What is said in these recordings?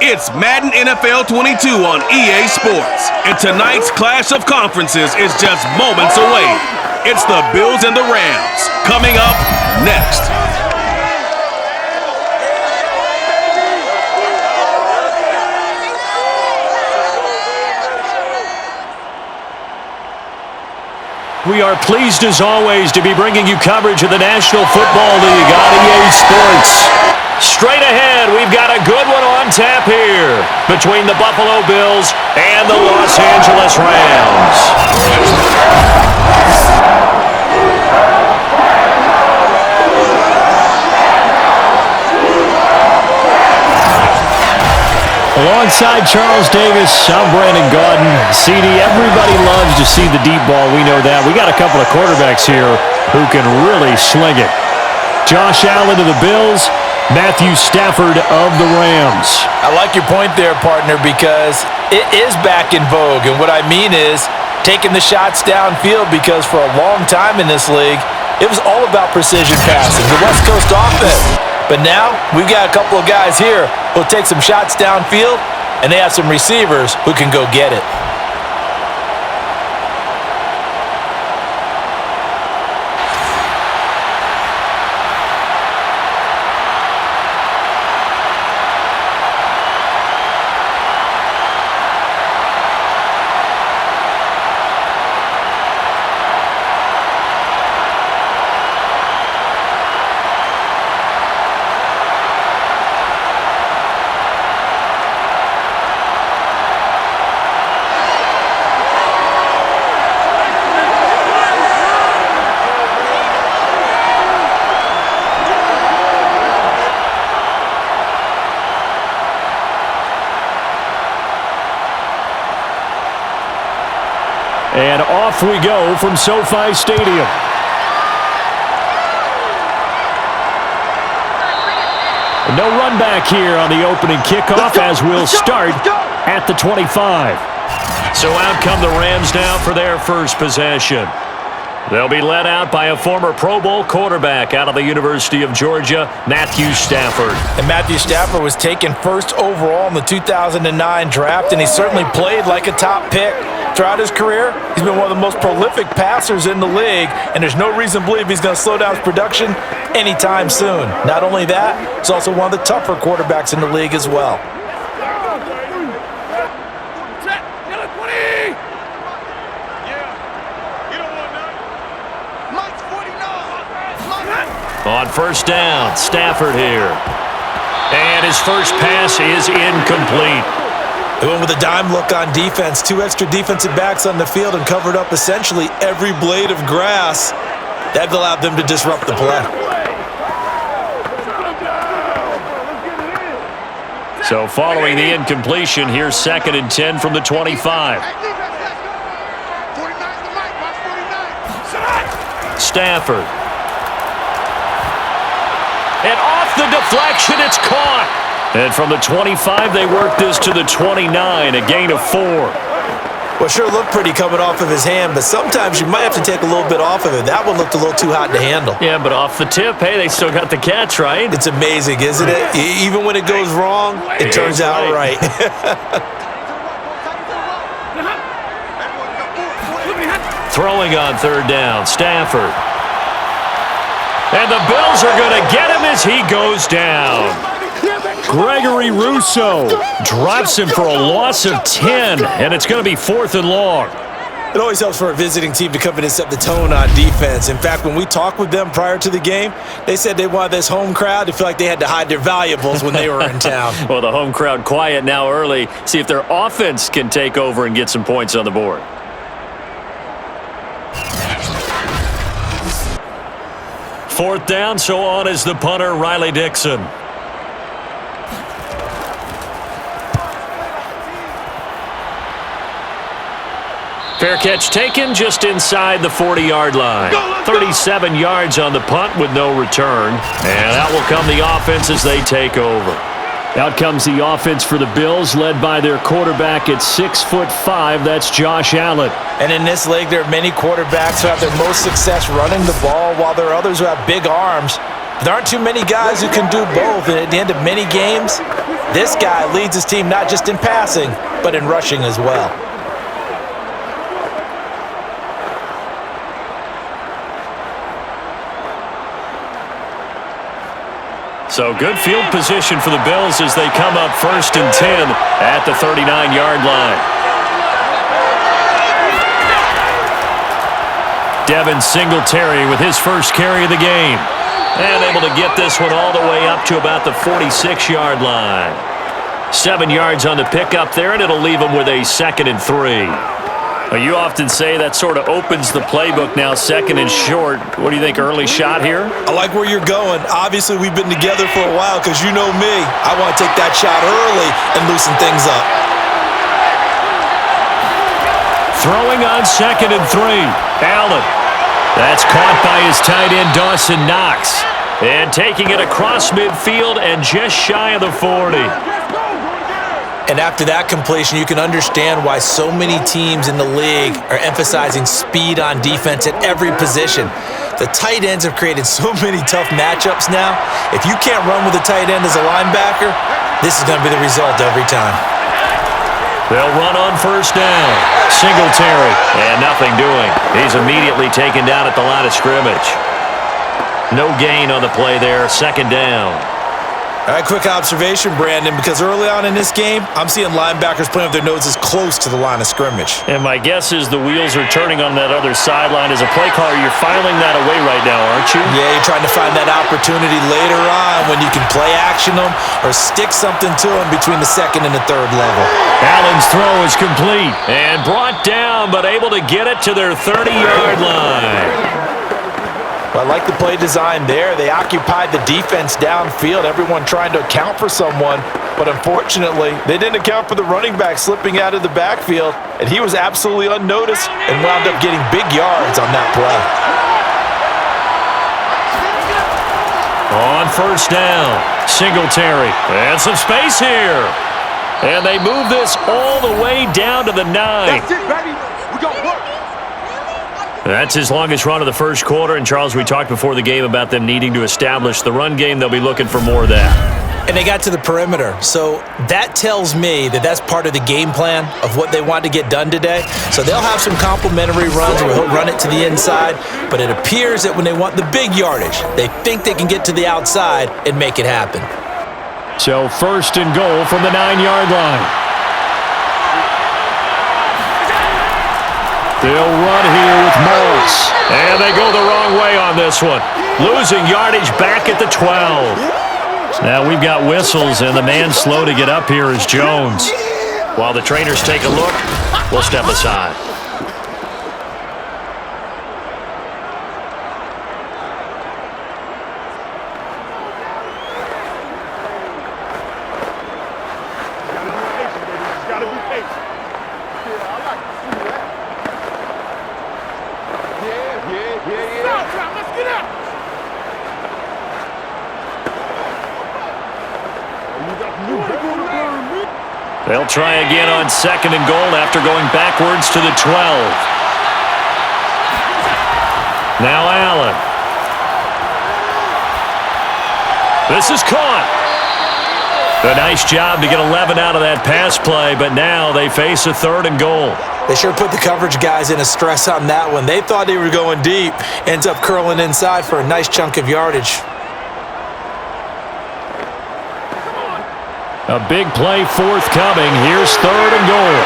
It's Madden NFL 22 on EA Sports, and tonight's clash of conferences is just moments away. It's the Bills and the Rams, coming up next. We are pleased as always to be bringing you coverage of the National Football League on EA Sports. Straight ahead, we've got a good one on tap here between the Buffalo Bills and the Los Angeles Rams. Alongside Charles Davis, I'm Brandon Gaudin. CD, everybody loves to see the deep ball. We know that. We got a couple of quarterbacks here who can really sling it. Josh Allen of the Bills, Matthew Stafford of the Rams. I like your point there, partner, because it is back in vogue. And what I mean is taking the shots downfield, because for a long time in this league, it was all about precision passing, the West Coast offense. But now we've got a couple of guys here who'll take some shots downfield, and they have some receivers who can go get it. And off we go from SoFi Stadium. No run back here on the opening kickoff as we'll start at the 25. So out come the Rams now for their first possession. They'll be led out by a former Pro Bowl quarterback out of the University of Georgia, Matthew Stafford. And Matthew Stafford was taken first overall in the 2009 draft, and he certainly played like a top pick. Throughout his career, he's been one of the most prolific passers in the league, and there's no reason to believe he's going to slow down his production anytime soon. Not only that, he's also one of the tougher quarterbacks in the league as well. On first down, Stafford here. And his first pass is incomplete. They went with a dime look on defense. Two extra defensive backs on the field and covered up essentially every blade of grass. That allowed them to disrupt the play. So following the incompletion, here's 2nd and 10 from the 25. Stafford. And off the deflection, it's caught. And from the 25, they work this to the 29, a gain of 4. Well, sure looked pretty coming off of his hand, but sometimes you might have to take a little bit off of it. That one looked a little too hot to handle. Yeah, but off the tip, hey, they still got the catch, right? It's amazing, isn't it? Even when it goes wrong, it turns out right. Throwing on third down, Stafford. And the Bills are going to get him as he goes down. Gregory Rousseau drops him for a loss of 10, and it's going to be 4th and long. It always helps for a visiting team to come in and set the tone on defense. In fact, when we talked with them prior to the game, they said they wanted this home crowd to feel like they had to hide their valuables when they were in town. Well, the home crowd quiet now early. See if their offense can take over and get some points on the board. Fourth down, so on is the punter, Riley Dixon. Fair catch taken just inside the 40-yard line. 37 yards on the punt with no return. And out will come the offense as they take over. Out comes the offense for the Bills, led by their quarterback at 6'5". That's Josh Allen. And in this league, there are many quarterbacks who have their most success running the ball, while there are others who have big arms. There aren't too many guys who can do both. And at the end of many games, This guy leads his team not just in passing, but in rushing as well. So good field position for the Bills as they come up 1st and 10 at the 39-yard line. Devin Singletary with his first carry of the game. And able to get this one all the way up to about the 46-yard line. 7 yards on the pickup there, and it'll leave him with a 2nd and 3. Well, you often say that sort of opens the playbook now, 2nd and short. What do you think, early shot here? I like where you're going. Obviously, we've been together for a while because you know me. I want to take that shot early and loosen things up. Throwing on 2nd and 3. Allen. That's caught by his tight end, Dawson Knox. And taking it across midfield and just shy of the 40. And after that completion, you can understand why so many teams in the league are emphasizing speed on defense at every position. The tight ends have created so many tough matchups now. If you can't run with a tight end as a linebacker, this is going to be the result every time. They'll run on 1st down. Singletary, and nothing doing. He's immediately taken down at the line of scrimmage. No gain on the play there, 2nd down. All right, quick observation, Brandon, because early on in this game, I'm seeing linebackers playing with their noses close to the line of scrimmage. And my guess is the wheels are turning on that other sideline. As a play caller, you're filing that away right now, aren't you? Yeah, you're trying to find that opportunity later on when you can play action them or stick something to them between the 2nd and the 3rd level. Allen's throw is complete and brought down, but able to get it to their 30-yard line. Well, I like the play design there. They occupied the defense downfield, everyone trying to account for someone. But unfortunately, they didn't account for the running back slipping out of the backfield, and he was absolutely unnoticed and wound up getting big yards on that play. On 1st down, Singletary, and some space here. And they move this all the way down to the 9. That's it, baby. We got work. That's his longest run of the 1st quarter. And, Charles, we talked before the game about them needing to establish the run game. They'll be looking for more of that. And they got to the perimeter. So that tells me that that's part of the game plan of what they want to get done today. So they'll have some complementary runs where he'll run it to the inside. But it appears that when they want the big yardage, they think they can get to the outside and make it happen. So 1st and goal from the 9-yard line. They'll run here with Morris. And they go the wrong way on this one. Losing yardage back at the 12. Now we've got whistles, and the man slow to get up here is Jones. While the trainers take a look, we'll step aside. They'll try again on 2nd and goal after going backwards to the 12. Now Allen. This is caught. A nice job to get 11 out of that pass play, but now they face a 3rd and goal. They sure put the coverage guys in a stress on that one. They thought they were going deep. Ends up curling inside for a nice chunk of yardage. A big play forthcoming. Here's 3rd and goal.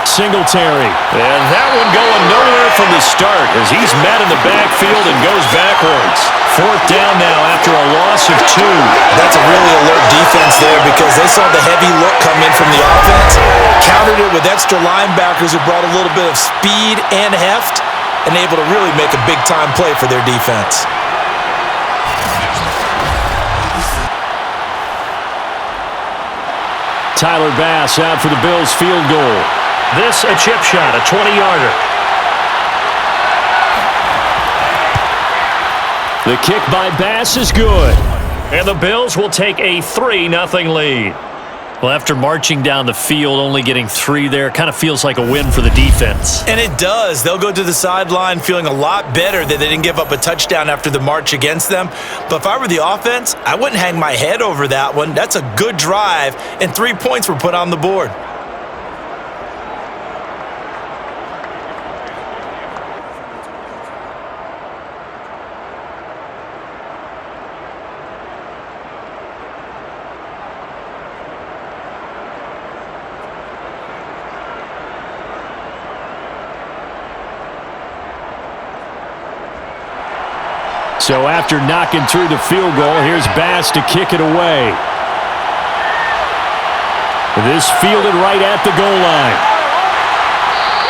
Singletary. And that one going nowhere from the start as he's met in the backfield and goes backwards. 4th down now after a loss of 2. That's a really alert defense there because they saw the heavy look come in from the offense, countered it with extra linebackers who brought a little bit of speed and heft, and able to really make a big-time play for their defense. Tyler Bass out for the Bills field goal. This a chip shot, a 20-yarder. The kick by Bass is good. And the Bills will take a 3-0 lead. Well, after marching down the field, only getting 3 there, kind of feels like a win for the defense. And it does. They'll go to the sideline feeling a lot better that they didn't give up a touchdown after the march against them. But if I were the offense, I wouldn't hang my head over that one. That's a good drive, and 3 points were put on the board. So after knocking through the field goal, here's Bass to kick it away. This fielded right at the goal line.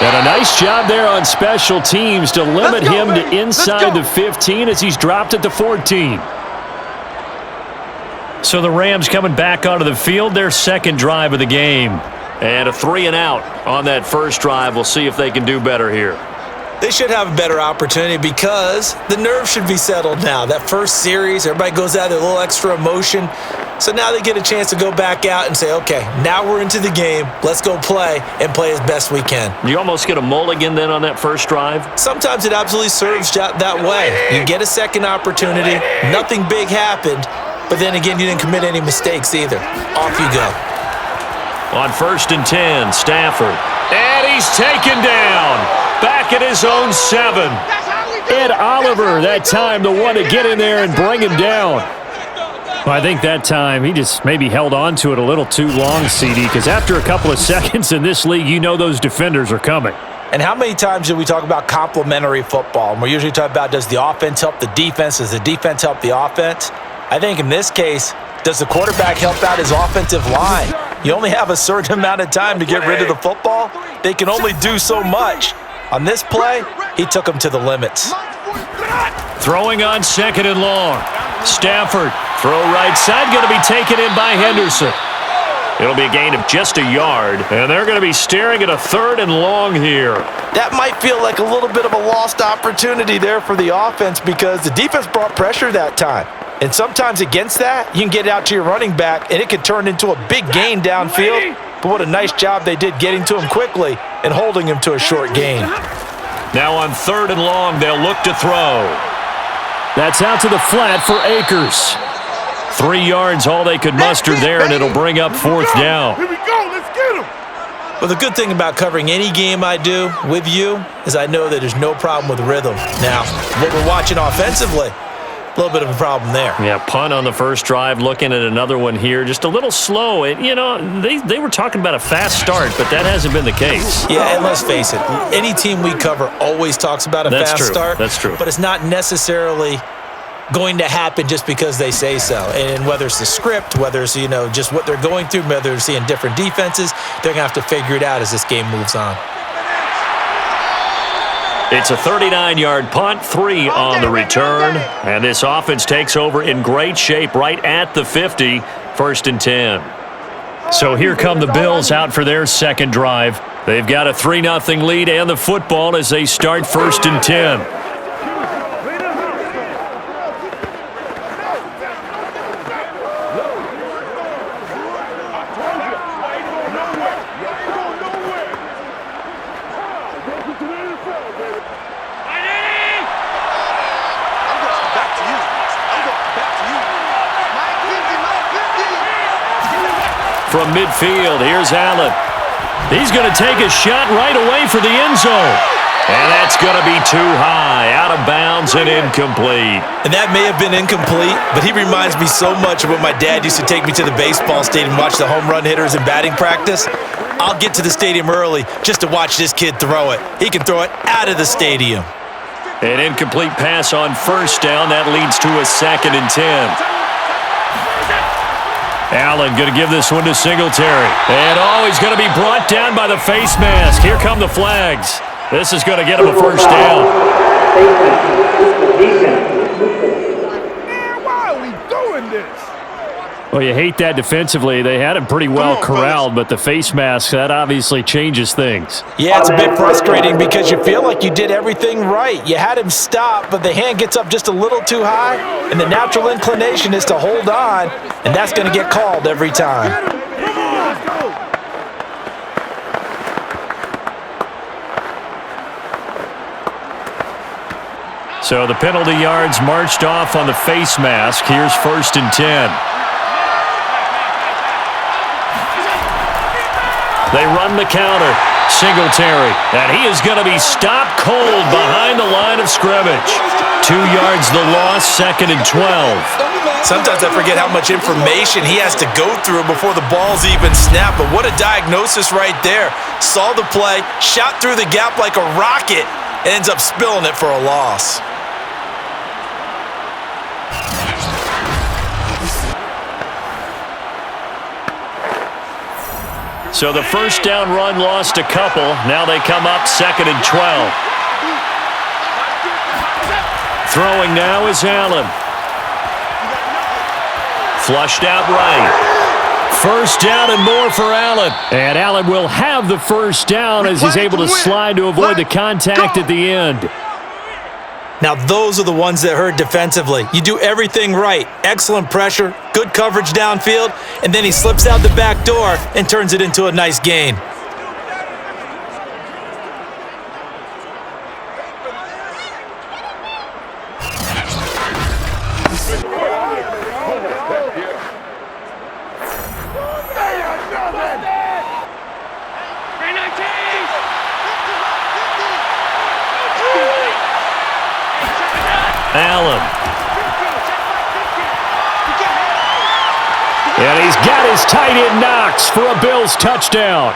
And a nice job there on special teams to limit him to inside the 15 as he's dropped at the 14. So the Rams coming back onto the field, their second drive of the game. And a 3-and-out on that first drive. We'll see if they can do better here. They should have a better opportunity because the nerves should be settled now. That first series, everybody goes out with a little extra emotion. So now they get a chance to go back out and say, okay, now we're into the game. Let's go play and play as best we can. You almost get a mulligan then on that first drive? Sometimes it absolutely serves that way. You get a second opportunity. Nothing big happened. But then again, you didn't commit any mistakes either. Off you go. On 1st and 10, Stafford. And he's taken down. Back at his own 7. Ed Oliver, that time, the one to get in there and bring him down. Well, I think that time he just maybe held on to it a little too long, CD, because after a couple of seconds in this league, you know those defenders are coming. And how many times do we talk about complementary football? And we're usually talking about, does the offense help the defense? Does the defense help the offense? I think in this case, does the quarterback help out his offensive line? You only have a certain amount of time to get rid of the football. They can only do so much. On this play, he took him to the limits. Throwing on 2nd and long. Stafford, throw right side, going to be taken in by Henderson. It'll be a gain of just a yard, and they're going to be staring at a 3rd and long here. That might feel like a little bit of a lost opportunity there for the offense because the defense brought pressure that time. And sometimes against that, you can get out to your running back, and it could turn into a big gain downfield. But what a nice job they did getting to him quickly and holding him to a short gain. Now on 3rd and long, they'll look to throw. That's out to the flat for Akers. 3 yards, all they could muster there, and it'll bring up 4th down. Here we go. Let's get him. Well, the good thing about covering any game I do with you is I know that there's no problem with rhythm. Now, what we're watching offensively, a little bit of a problem there. Yeah, punt on the first drive, looking at another one here. Just a little slow. And, you know, they were talking about a fast start, but that hasn't been the case. Yeah, and let's face it, any team we cover always talks about a fast start. That's true. But it's not necessarily going to happen just because they say so. And whether it's the script, whether it's, you know, just what they're going through, whether they're seeing different defenses, they're going to have to figure it out as this game moves on. It's a 39-yard punt, 3 on the return. And this offense takes over in great shape right at the 50, 1st and 10. So here come the Bills out for their second drive. They've got a 3-0 lead and the football as they start 1st and 10. From midfield, here's Allen. He's going to take a shot right away for the end zone. And that's going to be too high, out of bounds and incomplete. And that may have been incomplete, but he reminds me so much of when my dad used to take me to the baseball stadium and watch the home run hitters in batting practice. I'll get to the stadium early just to watch this kid throw it. He can throw it out of the stadium. An incomplete pass on first down. That leads to a 2nd and 10. Allen going to give this one to Singletary. And, he's going to be brought down by the face mask. Here come the flags. This is going to get him a first down. Man, why are we doing this? Well, you hate that defensively. They had him pretty well corralled, but the face mask, that obviously changes things. Yeah, it's a bit frustrating because you feel like you did everything right. You had him stop, but the hand gets up just a little too high, and the natural inclination is to hold on, and that's going to get called every time. So the penalty yards marched off on the face mask. Here's 1st and 10. They run the counter. Singletary. And he is going to be stopped cold behind the line of scrimmage. 2 yards the loss, 2nd and 12. Sometimes I forget how much information he has to go through before the ball's even snapped. But what a diagnosis right there. Saw the play, shot through the gap like a rocket, and ends up spilling it for a loss. So the first down run lost a couple. Now they come up 2nd and 12. Throwing now is Allen. Flushed out right. First down and more for Allen. And Allen will have the first down as he's able to slide to avoid the contact at the end. Now those are the ones that hurt defensively. You do everything right. Excellent pressure, good coverage downfield, and then he slips out the back door and turns it into a nice gain. Allen. And he's got his tight end Knox for a Bills touchdown.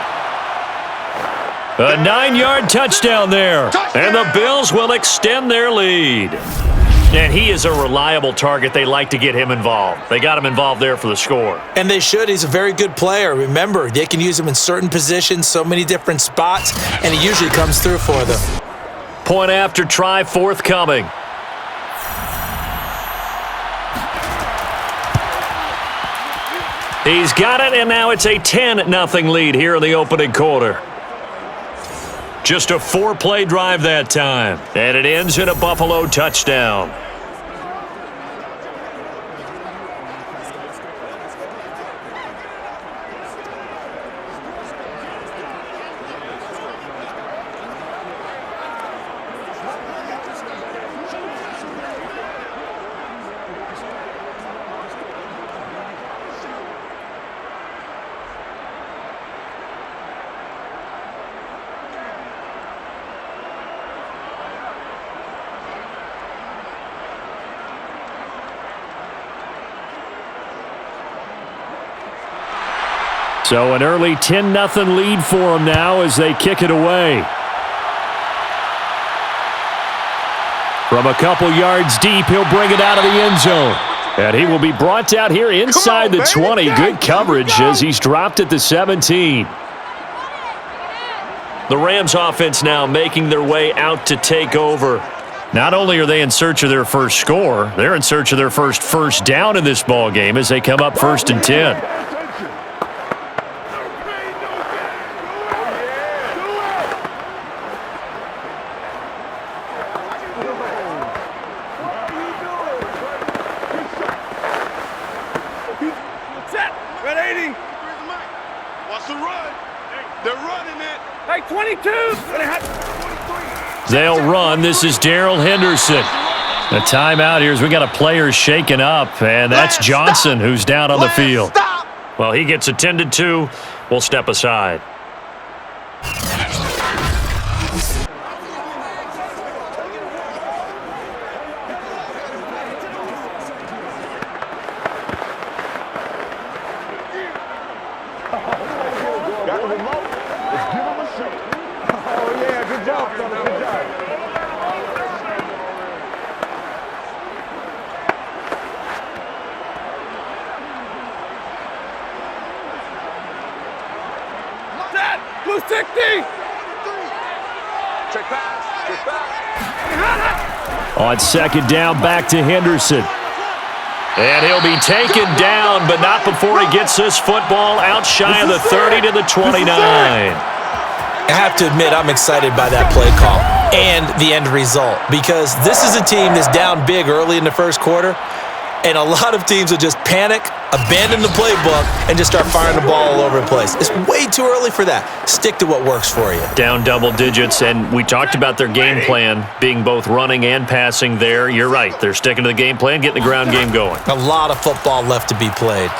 A 9-yard touchdown there. And the Bills will extend their lead. And he is a reliable target. They like to get him involved. They got him involved there for the score. And they should. He's a very good player. Remember, they can use him in certain positions, so many different spots, and he usually comes through for them. Point after try forthcoming. He's got it, and now it's a 10-0 lead here in the opening quarter. Just a 4-play drive that time, and it ends in a Buffalo touchdown. So an early 10-0 lead for them now as they kick it away. From a couple yards deep, he'll bring it out of the end zone. And he will be brought out here inside the 20. Good coverage as he's dropped at the 17. The Rams offense now making their way out to take over. Not only are they in search of their first score, they're in search of their first down in this ball game as they come up 1st and 10. They'll run. This is Darrell Henderson. A timeout here as we got a player shaken up, and that's Johnson who's down on the field. Well, he gets attended to. We'll step aside. On second down, back to Henderson. And he'll be taken down, but not before he gets this football out shy of the 30 to the 29. I have to admit, I'm excited by that play call and the end result because this is a team that's down big early in the first quarter. And a lot of teams will just panic, abandon the playbook, and just start firing the ball all over the place. It's way too early for that. Stick to what works for you. Down double digits, and we talked about their game plan being both running and passing there. You're right. They're sticking to the game plan, getting the ground game going. A lot of football left to be played.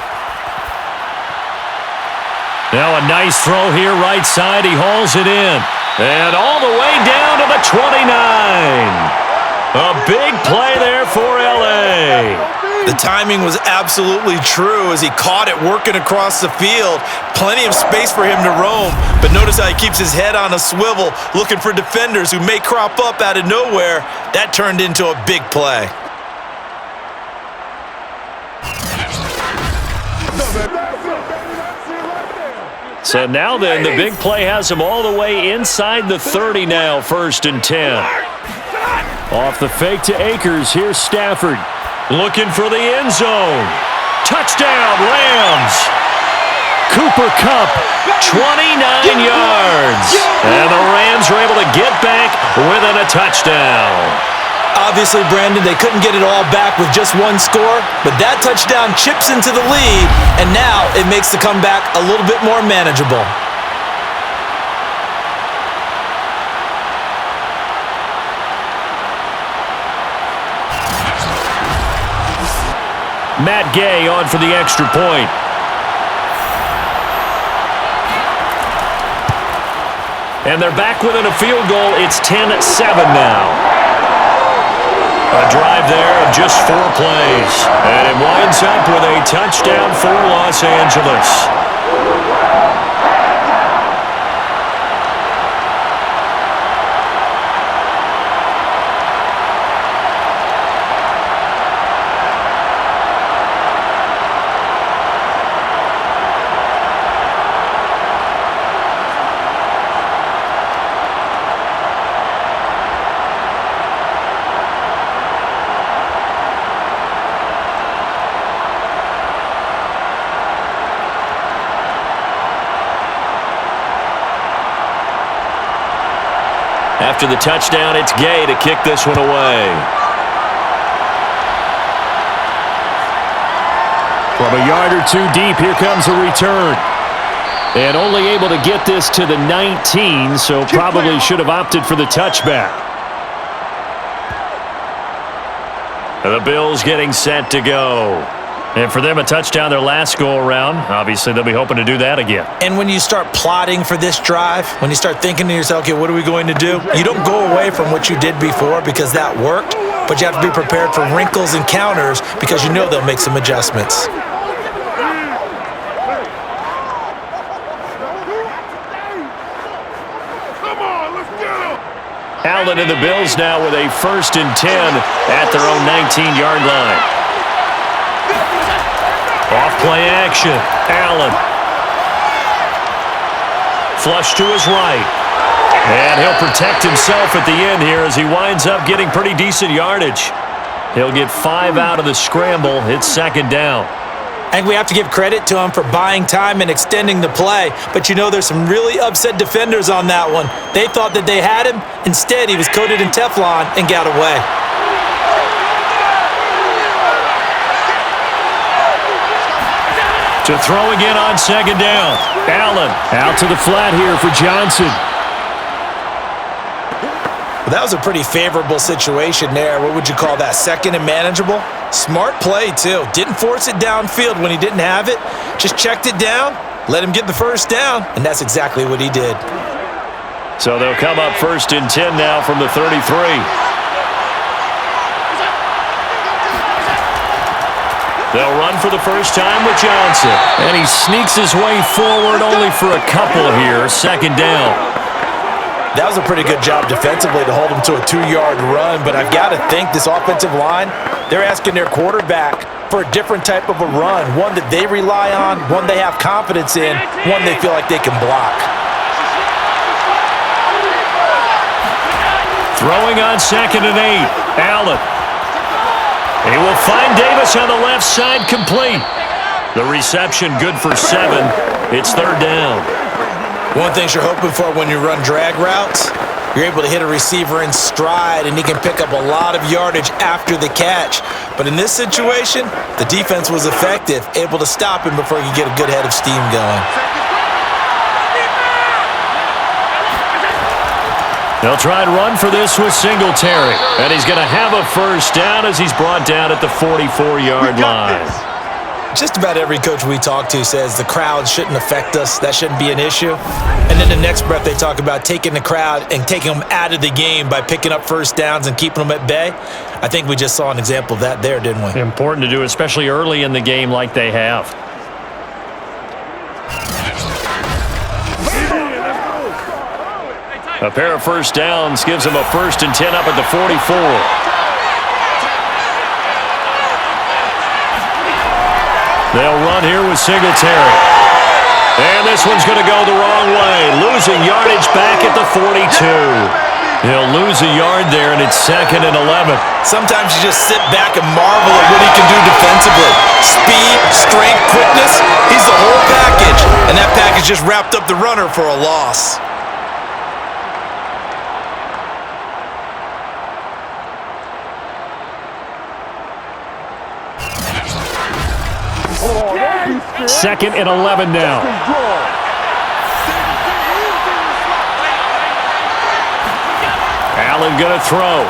Now a nice throw here, right side. He hauls it in. And all the way down to the 29. A big play there for L.A. The timing was absolutely true as he caught it working across the field. Plenty of space for him to roam, but notice how he keeps his head on a swivel, looking for defenders who may crop up out of nowhere. That turned into a big play. So now then, the big play has him all the way inside the 30 now, 1st and 10. Off the fake to Akers, here's Stafford. Looking for the end zone. Touchdown, Rams. Cooper Kupp, 29 yards. And the Rams are able to get back within a touchdown. Obviously, Brandon, they couldn't get it all back with just one score, but that touchdown chips into the lead, and now it makes the comeback a little bit more manageable. Matt Gay on for the extra point. And they're back within a field goal. It's 10-7 now. A drive there of just 4 plays. And it winds up with a touchdown for Los Angeles. After the touchdown, it's Gay to kick this one away. From a yard or 2 deep, here comes a return. And only able to get this to the 19, so probably should have opted for the touchback. And the Bills getting set to go. And for them, a touchdown their last go-around. Obviously, they'll be hoping to do that again. And when you start plotting for this drive, when you start thinking to yourself, okay, what are we going to do? You don't go away from what you did before because that worked, but you have to be prepared for wrinkles and counters because you know they'll make some adjustments. Come on, let's get him! Allen and the Bills now with a 1st and 10 at their own 19-yard line. Off-play action. Allen. Flush to his right. And he'll protect himself at the end here as he winds up getting pretty decent yardage. He'll get 5 out of the scramble. It's 2nd down. I think we have to give credit to him for buying time and extending the play, but you know there's some really upset defenders on that one. They thought that they had him. Instead, he was coated in Teflon and got away. To throw again on 2nd down. Allen out to the flat here for Johnson. Well, that was a pretty favorable situation there. What would you call that? 2nd and manageable? Smart play, too. Didn't force it downfield when he didn't have it. Just checked it down, let him get the 1st down, and that's exactly what he did. So they'll come up 1st and 10 now from the 33. They'll run for the first time with Johnson. And he sneaks his way forward only for a couple here. 2nd down. That was a pretty good job defensively to hold him to a 2-yard run, but I've got to think this offensive line, they're asking their quarterback for a different type of a run, one that they rely on, one they have confidence in, one they feel like they can block. Throwing on 2nd and 8. Allen. He will find Davis on the left side, complete. The reception good for 7. It's 3rd down. One thing you're hoping for when you run drag routes, You're able to hit a receiver in stride, and he can pick up a lot of yardage after the catch. But in this situation, the defense was effective, able to stop him before he could get a good head of steam going. They'll try and run for this with Singletary. And he's going to have a first down as he's brought down at the 44-yard line. Just about every coach we talk to says the crowd shouldn't affect us. That shouldn't be an issue. And then the next breath they talk about taking the crowd and taking them out of the game by picking up first downs and keeping them at bay. I think we just saw an example of that there, didn't we? Important to do, especially early in the game like they have. A pair of first downs gives him a 1st and 10 up at the 44. They'll run here with Singletary. And this one's going to go the wrong way, losing yardage back at the 42. He'll lose a yard there, and it's 2nd and 11. Sometimes you just sit back and marvel at what he can do defensively. Speed, strength, quickness, he's the whole package. And that package just wrapped up the runner for a loss. Second and 11 now. Allen going to throw.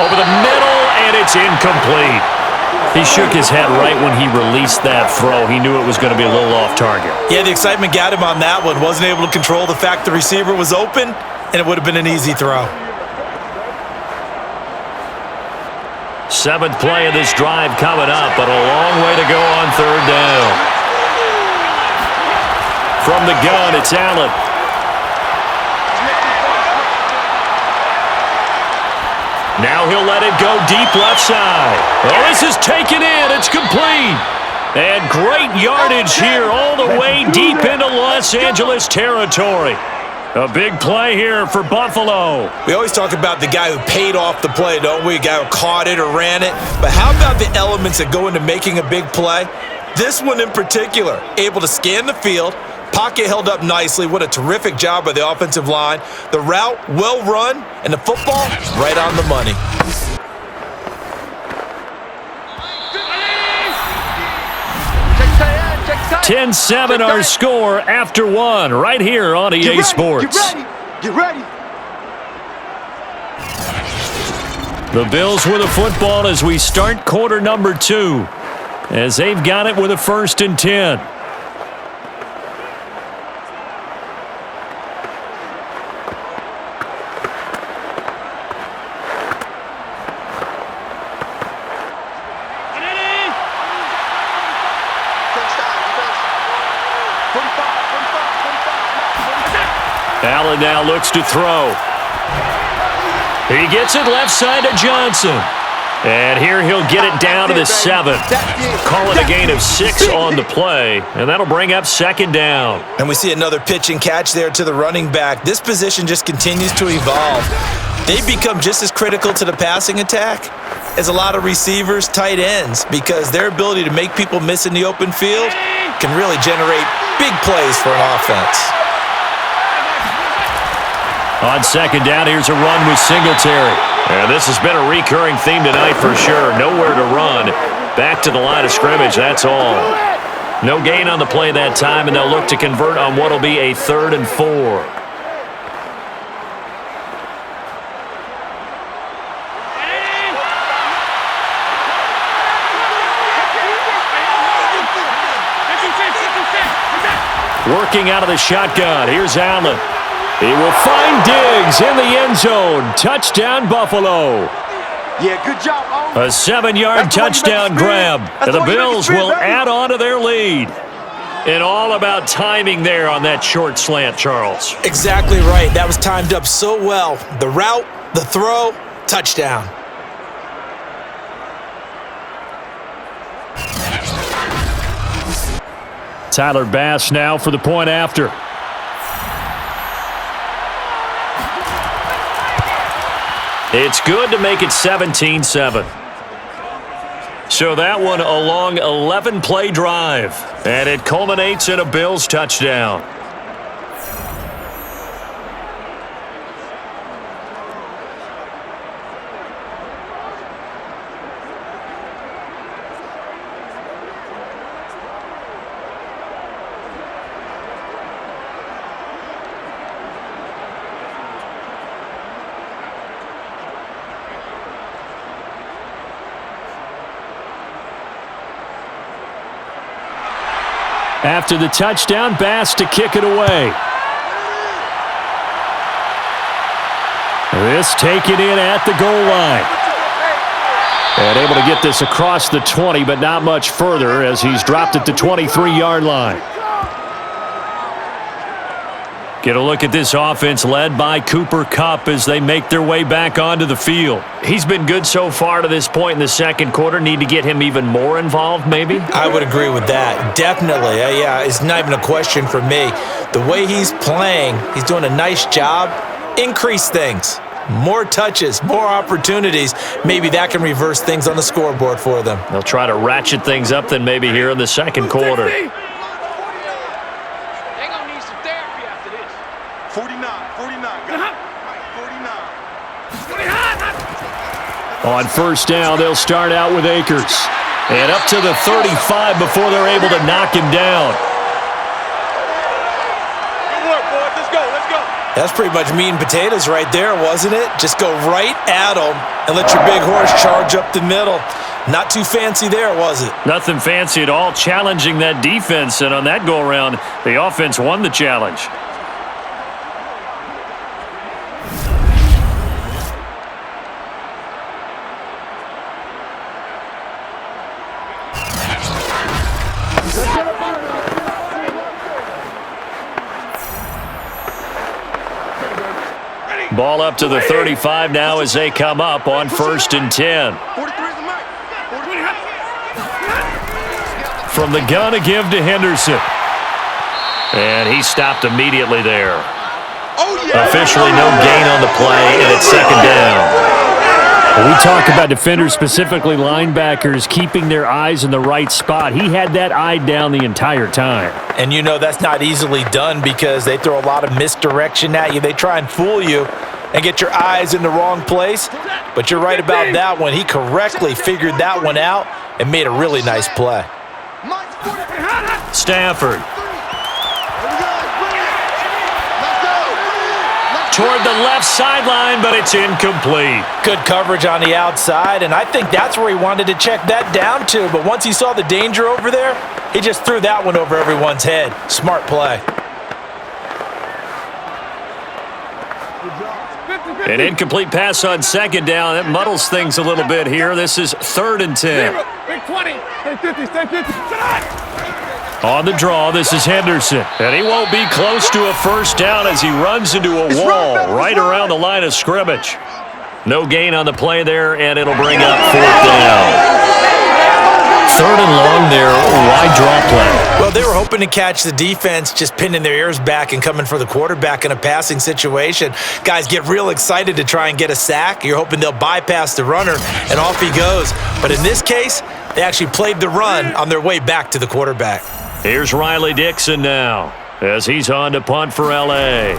Over the middle, and it's incomplete. He shook his head right when he released that throw. He knew it was going to be a little off target. Yeah, the excitement got him on that one. Wasn't able to control the fact the receiver was open, and it would have been an easy throw. 7th play of this drive coming up, but a long way to go on 3rd down. From the gun, it's Allen. Now he'll let it go deep left side. Oh, this is taken in. It's complete. And great yardage here all the way deep into Los Angeles territory. A big play here for Buffalo. We always talk about the guy who paid off the play, don't we? A guy who caught it or ran it. But how about the elements that go into making a big play? This one in particular, able to scan the field, pocket held up nicely. What a terrific job by the offensive line. The route, well run, and the football, right on the money. Check 10-7 our score after 1 right here on EA Sports. Get ready. The Bills with a football as we start quarter number 2, as they've got it with a 1st and 10. Allen now looks to throw. He gets it left side to Johnson. And here he'll get it down to the 7. Call it a gain of 6 on the play, and that'll bring up 2nd down. And we see another pitch and catch there to the running back. This position just continues to evolve. They've become just as critical to the passing attack as a lot of receivers, tight ends, because their ability to make people miss in the open field can really generate big plays for an offense. On 2nd down, here's a run with Singletary. And this has been a recurring theme tonight for sure. Nowhere to run. Back to the line of scrimmage, that's all. No gain on the play that time, and they'll look to convert on what will be a 3rd and 4. Working out of the shotgun, here's Allen. He will find Diggs in the end zone. Touchdown, Buffalo. Yeah, good job. A 7-yard touchdown grab. And the Bills will add on to their lead. And all about timing there on that short slant, Charles. Exactly right. That was timed up so well. The route, the throw, touchdown. Tyler Bass now for the point after. It's good to make it 17-7. So that one a long 11-play drive. And it culminates in a Bills touchdown. After the touchdown, Bass to kick it away. This taken in at the goal line. And able to get this across the 20, but not much further as he's dropped at the 23-yard line. Get a look at this offense led by Cooper Kupp as they make their way back onto the field. He's been good so far to this point in the second quarter. Need to get him even more involved, maybe? I would agree with that. Definitely. Yeah, it's not even a question for me. The way he's playing, he's doing a nice job. Increase things. More touches, more opportunities. Maybe that can reverse things on the scoreboard for them. They'll try to ratchet things up then maybe here in the second quarter. 49. On first down, they'll start out with Akers. And up to the 35 before they're able to knock him down. Good work, boys. Let's go. That's pretty much meat and potatoes right there, wasn't it? Just go right at them and let your big horse charge up the middle. Not too fancy there, was it? Nothing fancy at all, challenging that defense. And on that go-around, the offense won the challenge. Ball up to the 35 now as they come up on 1st and 10. From the gun, a give to Henderson. And he stopped immediately there. Officially no gain on the play, and it's second down. We talk about defenders, specifically linebackers, keeping their eyes in the right spot. He had that eye down the entire time. And you know that's not easily done because they throw a lot of misdirection at you. They try and fool you and get your eyes in the wrong place. But you're right about that one. He correctly figured that one out and made a really nice play. Stafford. Toward the left sideline, but it's incomplete. Good coverage on the outside, and I think that's where he wanted to check that down to. But once he saw the danger over there, he just threw that one over everyone's head. Smart play. An incomplete pass on second down. That muddles things a little bit here. This is 3rd and 10. Big 20. Stay 50. Stay 50. On the draw, this is Henderson. And he won't be close to a first down as he runs into a wall right around the line of scrimmage. No gain on the play there, and it'll bring up 4th down. 3rd and long there, wide draw play. Well, they were hoping to catch the defense just pinning their ears back and coming for the quarterback in a passing situation. Guys get real excited to try and get a sack. You're hoping they'll bypass the runner, and off he goes. But in this case, they actually played the run on their way back to the quarterback. Here's Riley Dixon now as he's on to punt for L.A.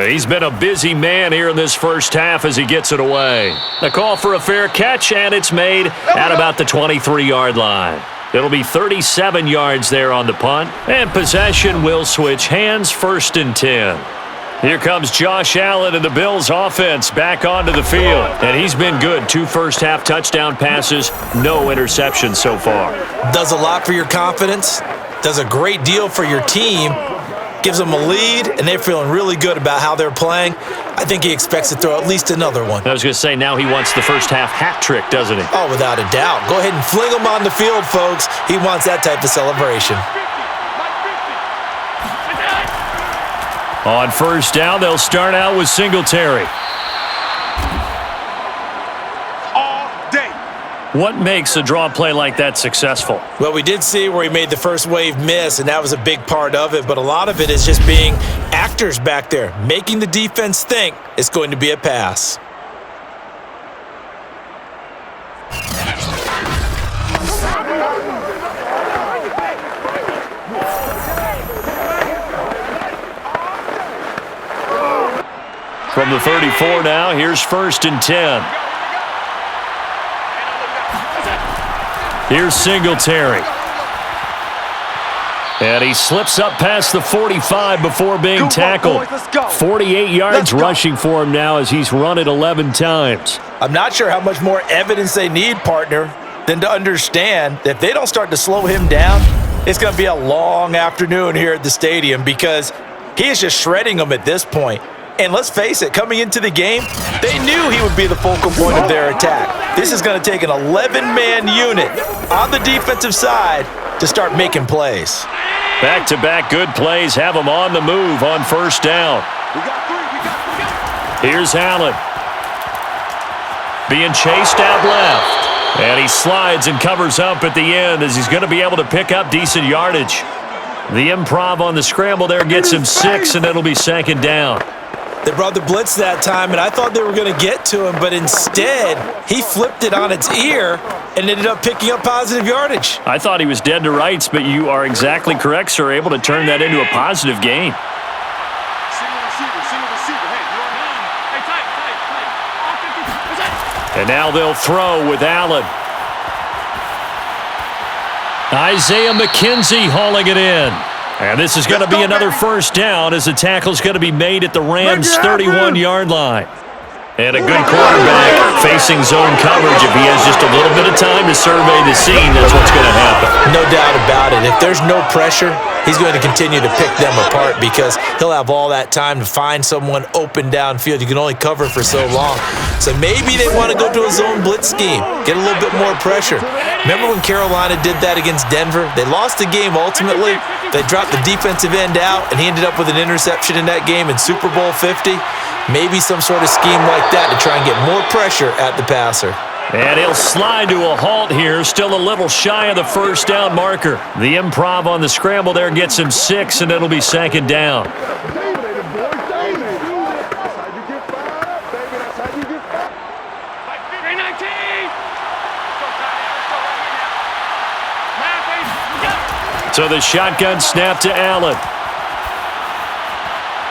He's been a busy man here in this first half as he gets it away. The call for a fair catch, and it's made at about the 23-yard line. It'll be 37 yards there on the punt, and possession will switch hands, 1st and 10. Here comes Josh Allen and the Bills offense back onto the field. And he's been good. 2 first-half touchdown passes, no interceptions so far. Does a lot for your confidence, does a great deal for your team, gives them a lead, and they're feeling really good about how they're playing. I think he expects to throw at least another one. I was going to say, now he wants the first-half hat trick, doesn't he? Oh, without a doubt. Go ahead and fling him on the field, folks. He wants that type of celebration. On first down, they'll start out with Singletary. All day. What makes a draw play like that successful? Well, we did see where he made the first wave miss, and that was a big part of it. But a lot of it is just being actors back there, making the defense think it's going to be a pass. From the 34 now, here's 1st and 10. Here's Singletary. And he slips up past the 45 before being tackled. 48 yards rushing for him now as he's run it 11 times. I'm not sure how much more evidence they need, partner, than to understand that if they don't start to slow him down, It's going to be a long afternoon here at the stadium because he is just shredding them at this point. And let's face it, coming into the game, they knew he would be the focal point of their attack. This is going to take an 11-man unit on the defensive side to start making plays. Back-to-back good plays have him on the move on first down. Here's Allen. Being chased out left. And he slides and covers up at the end as he's going to be able to pick up decent yardage. The improv on the scramble there gets him 6, and it'll be second down. They brought the blitz that time, and I thought they were going to get to him, but instead, he flipped it on its ear and ended up picking up positive yardage. I thought he was dead to rights, but you are exactly correct, sir, able to turn that into a positive gain. And now they'll throw with Allen. Isaiah McKenzie hauling it in. And this is going to be another first down as the tackle's going to be made at the Rams' 31-yard line. And a good quarterback facing zone coverage. If he has just a little bit of time to survey the scene, that's what's going to happen. No doubt about it. If there's no pressure, he's going to continue to pick them apart because he'll have all that time to find someone open downfield. You can only cover for so long. So maybe they want to go to a zone blitz scheme, get a little bit more pressure. Remember when Carolina did that against Denver? They lost the game ultimately. They dropped the defensive end out, and he ended up with an interception in that game in Super Bowl 50. Maybe some sort of scheme like that to try and get more pressure at the passer. And he'll slide to a halt here, still a little shy of the first down marker. The improv on the scramble there gets him 6, and it'll be second down. So the shotgun snap to Allen.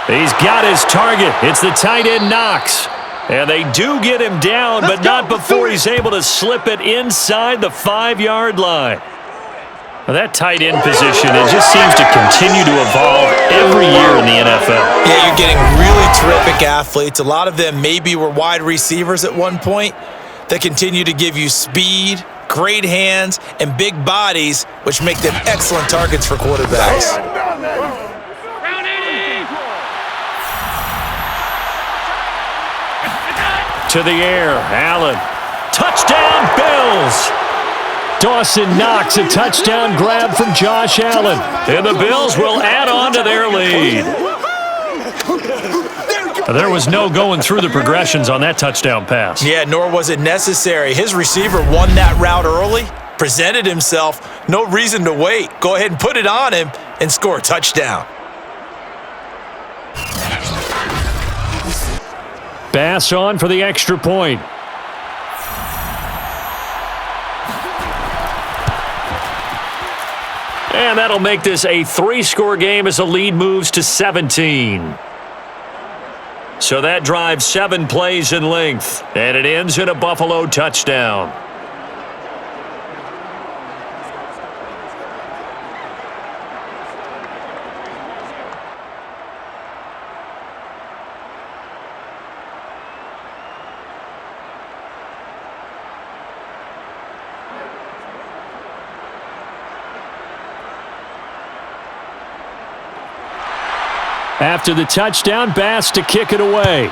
He's got his target. It's the tight end Knox. And they do get him down, but not before he's able to slip it inside the 5-yard line. Now that tight end position, it just seems to continue to evolve every year in the NFL. Yeah, you're getting really terrific athletes. A lot of them maybe were wide receivers at one point that continue to give you speed, great hands, and big bodies, which make them excellent targets for quarterbacks. To the air, Allen. Touchdown, Bills! Dawson Knox, a touchdown grab from Josh Allen. And the Bills will add on to their lead. There was no going through the progressions on that touchdown pass. Yeah, nor was it necessary. His receiver won that route early, presented himself, no reason to wait. Go ahead and put it on him and score a touchdown. Bass on for the extra point. And that'll make this a 3-score game as the lead moves to 17. So that drives 7 plays in length, and it ends in a Buffalo touchdown. After the touchdown, Bass to kick it away.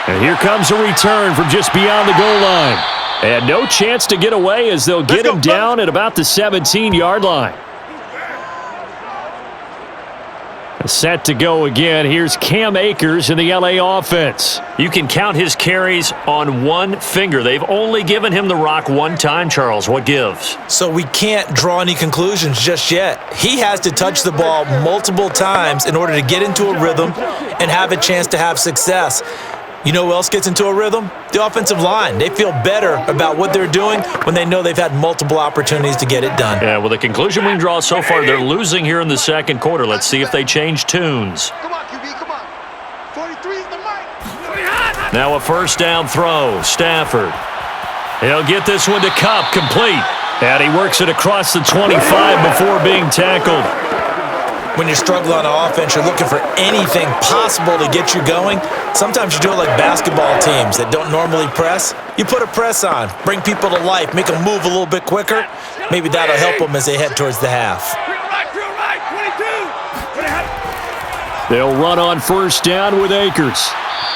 And here comes a return from just beyond the goal line. And no chance to get away as they'll get him down at about the 17-yard line. Set to go again. Here's Cam Akers in the LA offense. You can count his carries on one finger. They've only given him the rock one time, Charles. What gives? So we can't draw any conclusions just yet. He has to touch the ball multiple times in order to get into a rhythm and have a chance to have success. You know who else gets into a rhythm? The offensive line. They feel better about what they're doing when they know they've had multiple opportunities to get it done. Yeah, well, the conclusion we can draw so far, they're losing here in the second quarter. Let's see if they change tunes. Come on, QB, come on. 43 is the mic. Now a first down throw. Stafford. He'll get this one to Kupp, complete. And he works it across the 25 before being tackled. when you're struggling on offense, you're looking for anything possible to get you going. Sometimes you do it like basketball teams that don't normally press. You put a press on, bring people to life, make them move a little bit quicker. Maybe that'll help them as they head towards the half. They'll run on first down with Akers.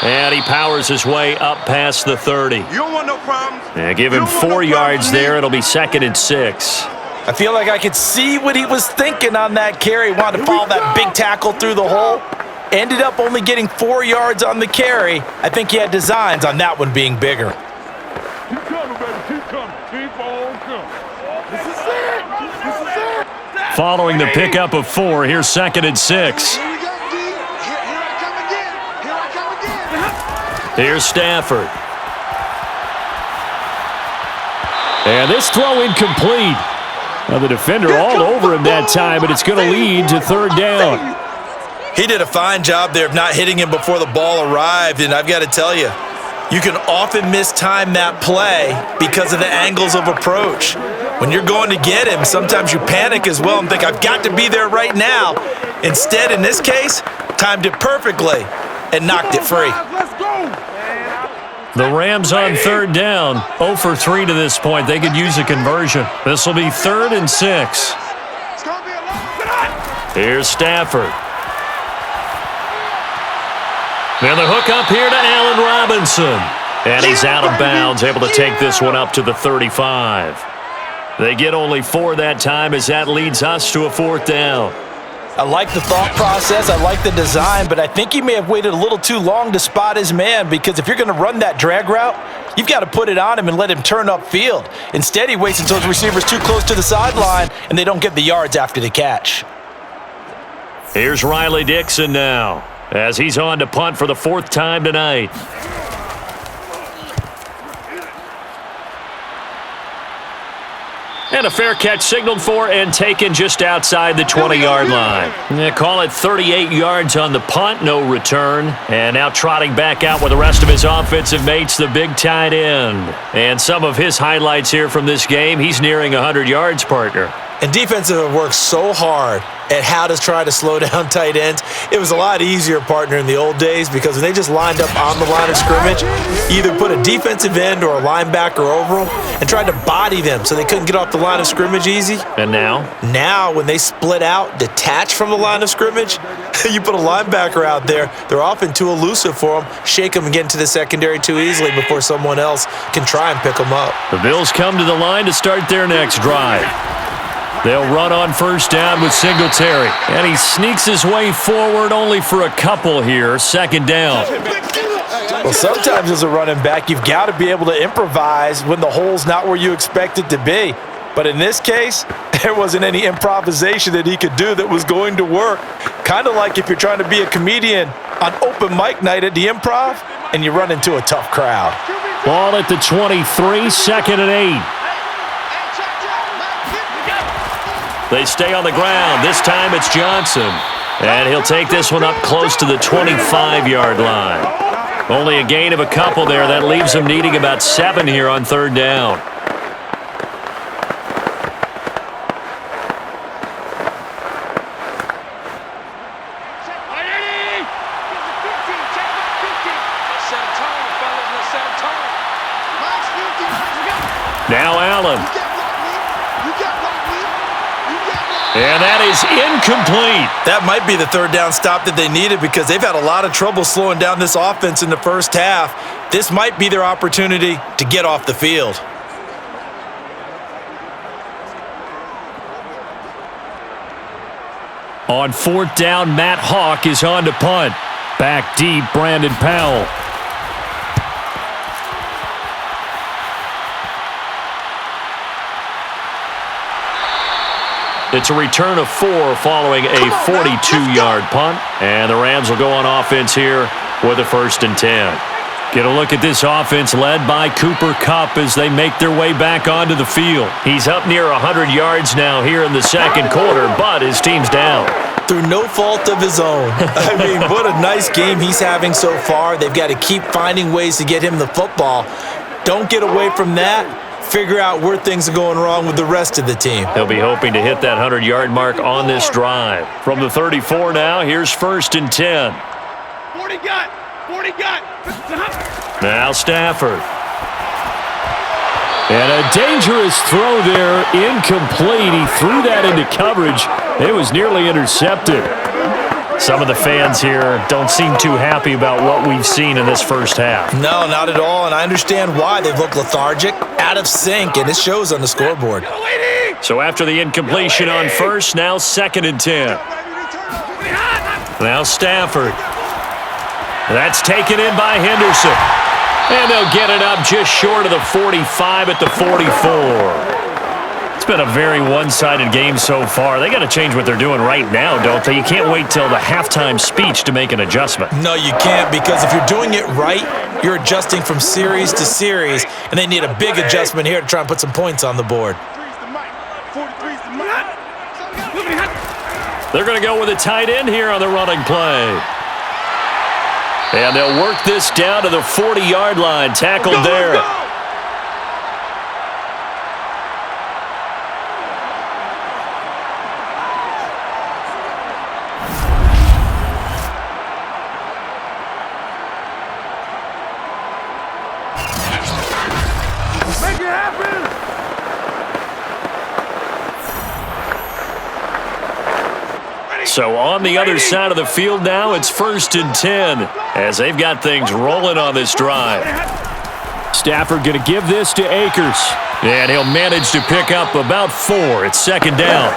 And he powers his way up past the 30. You don't want no problems. Yeah, give him 4 yards there. It'll be 2nd and 6. I feel like I could see what he was thinking on that carry. Wanted to follow that big tackle through the hole. Ended up only getting 4 yards on the carry. I think he had designs on that one being bigger. Keep coming, baby. Keep coming. Keep on coming. This is it. This is it. Following the pickup of 4, here's 2nd and 6. Here we go, D. Here I come again. Here I come again. Here's Stafford. And this throw incomplete. Now the defender all over him that time, but it's going to lead to 3rd down. He did a fine job there of not hitting him before the ball arrived, and I've got to tell you, you can often mistime that play because of the angles of approach. When you're going to get him, sometimes you panic as well and think, I've got to be there right now. Instead, in this case, timed it perfectly and knocked it free. Let's go. The Rams on 3rd down, 0 for 3 to this point. They could use a conversion. This will be 3rd and 6. It's going to be a long. Here's Stafford. And the hook up here to Allen Robinson. And he's out of bounds, able to take this one up to the 35. They get only 4 that time as that leads us to a 4th down. I like the thought process, I like the design, but I think he may have waited a little too long to spot his man, because if you're going to run that drag route, you've got to put it on him and let him turn upfield. Instead, he waits until his receiver's too close to the sideline, and they don't get the yards after the catch. Here's Riley Dixon now, as he's on to punt for the 4th time tonight. And a fair catch signaled for and taken just outside the 20-yard line. They call it 38 yards on the punt, no return. And now trotting back out with the rest of his offensive mates, the big tight end. And some of his highlights here from this game, he's nearing 100 yards, partner. And defensive have worked so hard at how to try to slow down tight ends. It was a lot easier, partner, in the old days, because when they just lined up on the line of scrimmage, you either put a defensive end or a linebacker over them and tried to body them so they couldn't get off the line of scrimmage easy. And now? Now, when they split out, detach from the line of scrimmage, you put a linebacker out there, they're often too elusive for them, shake them and get into the secondary too easily before someone else can try and pick them up. The Bills come to the line to start their next drive. They'll run on first down with Singletary. And he sneaks his way forward only for a couple here. 2nd down. Well, sometimes as a running back, you've got to be able to improvise when the hole's not where you expect it to be. But in this case, there wasn't any improvisation that he could do that was going to work. Kind of like if you're trying to be a comedian on open mic night at the Improv and you run into a tough crowd. Ball at the 23, 2nd and 8. They stay on the ground. This time it's Johnson. And he'll take this one up close to the 25-yard line. Only a gain of a couple there. That leaves him needing about 7 here on 3rd down. Now Allen. And that is incomplete. That might be the 3rd down stop that they needed, because they've had a lot of trouble slowing down this offense in the first half. This might be their opportunity to get off the field. On 4th down, Matt Hawk is on to punt. Back deep, Brandon Powell. It's a return of 4 following a 42-yard punt. And the Rams will go on offense here with a 1st and 10. Get a look at this offense led by Cooper Kupp as they make their way back onto the field. He's up near 100 yards now here in the 2nd quarter, but his team's down. Through no fault of his own. I mean, what a nice game he's having so far. They've got to keep finding ways to get him the football. Don't get away from that. figure out where things are going wrong with the rest of the team. He'll be hoping to hit that 100-yard mark on this drive. From the 34 now, here's 1st and 10. 40 got. Now Stafford. And a dangerous throw there, incomplete. He threw that into coverage. It was nearly intercepted. Some of the fans here don't seem too happy about what we've seen in this first half. No, not at all, and I understand why. They look lethargic, out of sync, and it shows on the scoreboard. So after the incompletion on 1st, now 2nd and 10. Now Stafford. That's taken in by Henderson. And they'll get it up just short of the 45 at the 44. It's been a very one-sided game so far. They got to change what they're doing right now, don't they? You can't wait till the halftime speech to make an adjustment. No, you can't, because if you're doing it right, you're adjusting from series to series, and they need a big adjustment here to try and put some points on the board. They're going to go with a tight end here on the running play. And they'll work this down to the 40-yard line. Tackled there. Make it happen. So on the other side of the field now, it's 1st and 10 as they've got things rolling on this drive. Stafford going to give this to Akers. And he'll manage to pick up about 4. It's 2nd down.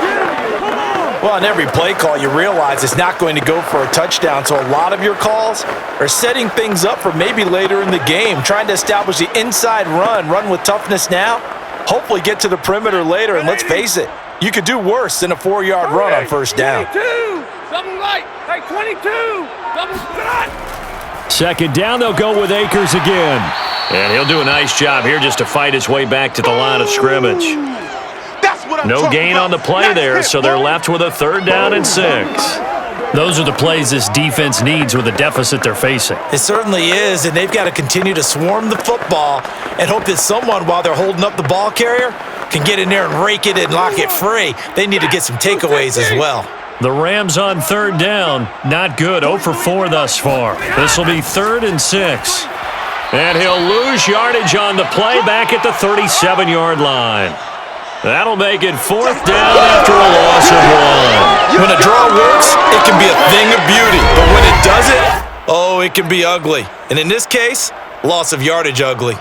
Well, on every play call, you realize it's not going to go for a touchdown, so a lot of your calls are setting things up for maybe later in the game, trying to establish the inside run with toughness now, hopefully get to the perimeter later, and let's face it, you could do worse than a 4-yard run on 1st down. 22. Double right. Hey, 22. Double shot. 2nd down, they'll go with Akers again. And he'll do a nice job here just to fight his way back to the line of scrimmage. No gain on the play there, so they're left with a 3rd down and 6. Those are the plays this defense needs with the deficit they're facing. It certainly is, and they've got to continue to swarm the football and hope that someone, while they're holding up the ball carrier, can get in there and rake it and lock it free. They need to get some takeaways as well. The Rams on 3rd down. Not good. 0 for 4 thus far. This will be 3rd and 6. And he'll lose yardage on the play back at the 37-yard line. That'll make it 4th down after a loss of 1. When a draw works, it can be a thing of beauty. But when it doesn't, oh, it can be ugly. And in this case, loss of yardage ugly.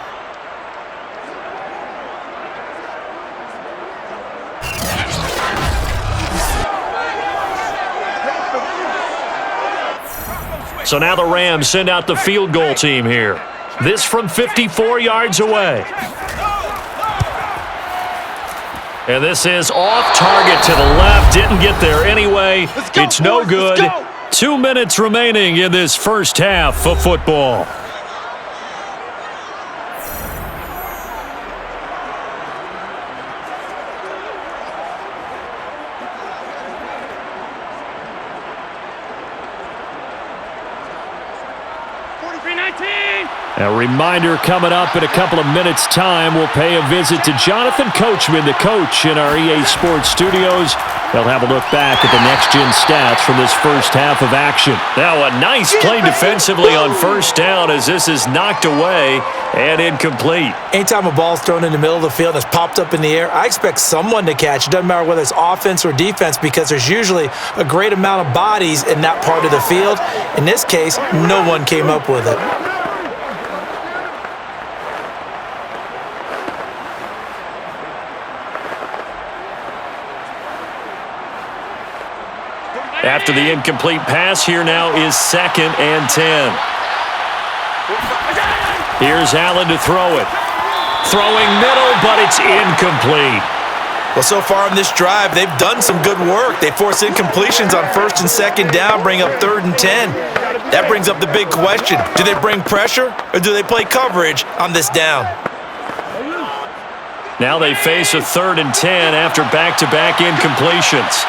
So now the Rams send out the field goal team here. This from 54 yards away. And this is off target to the left. Didn't get there anyway. It's no good. 2 minutes remaining in this first half of football. A reminder coming up in a couple of minutes' time. We'll pay a visit to Jonathan Coachman, the coach in our EA Sports studios. They'll have a look back at the next-gen stats from this first half of action. Now a nice play defensively on 1st down as this is knocked away and incomplete. Anytime a ball's thrown in the middle of the field and it's popped up in the air, I expect someone to catch. It doesn't matter whether it's offense or defense because there's usually a great amount of bodies in that part of the field. In this case, no one came up with it. After the incomplete pass, here now is 2nd and 10. Here's Allen to throw it. Throwing middle, but it's incomplete. Well, so far on this drive, they've done some good work. They force incompletions on 1st and 2nd down, bring up 3rd and 10. That brings up the big question. Do they bring pressure or do they play coverage on this down? Now they face a 3rd and 10 after back-to-back incompletions.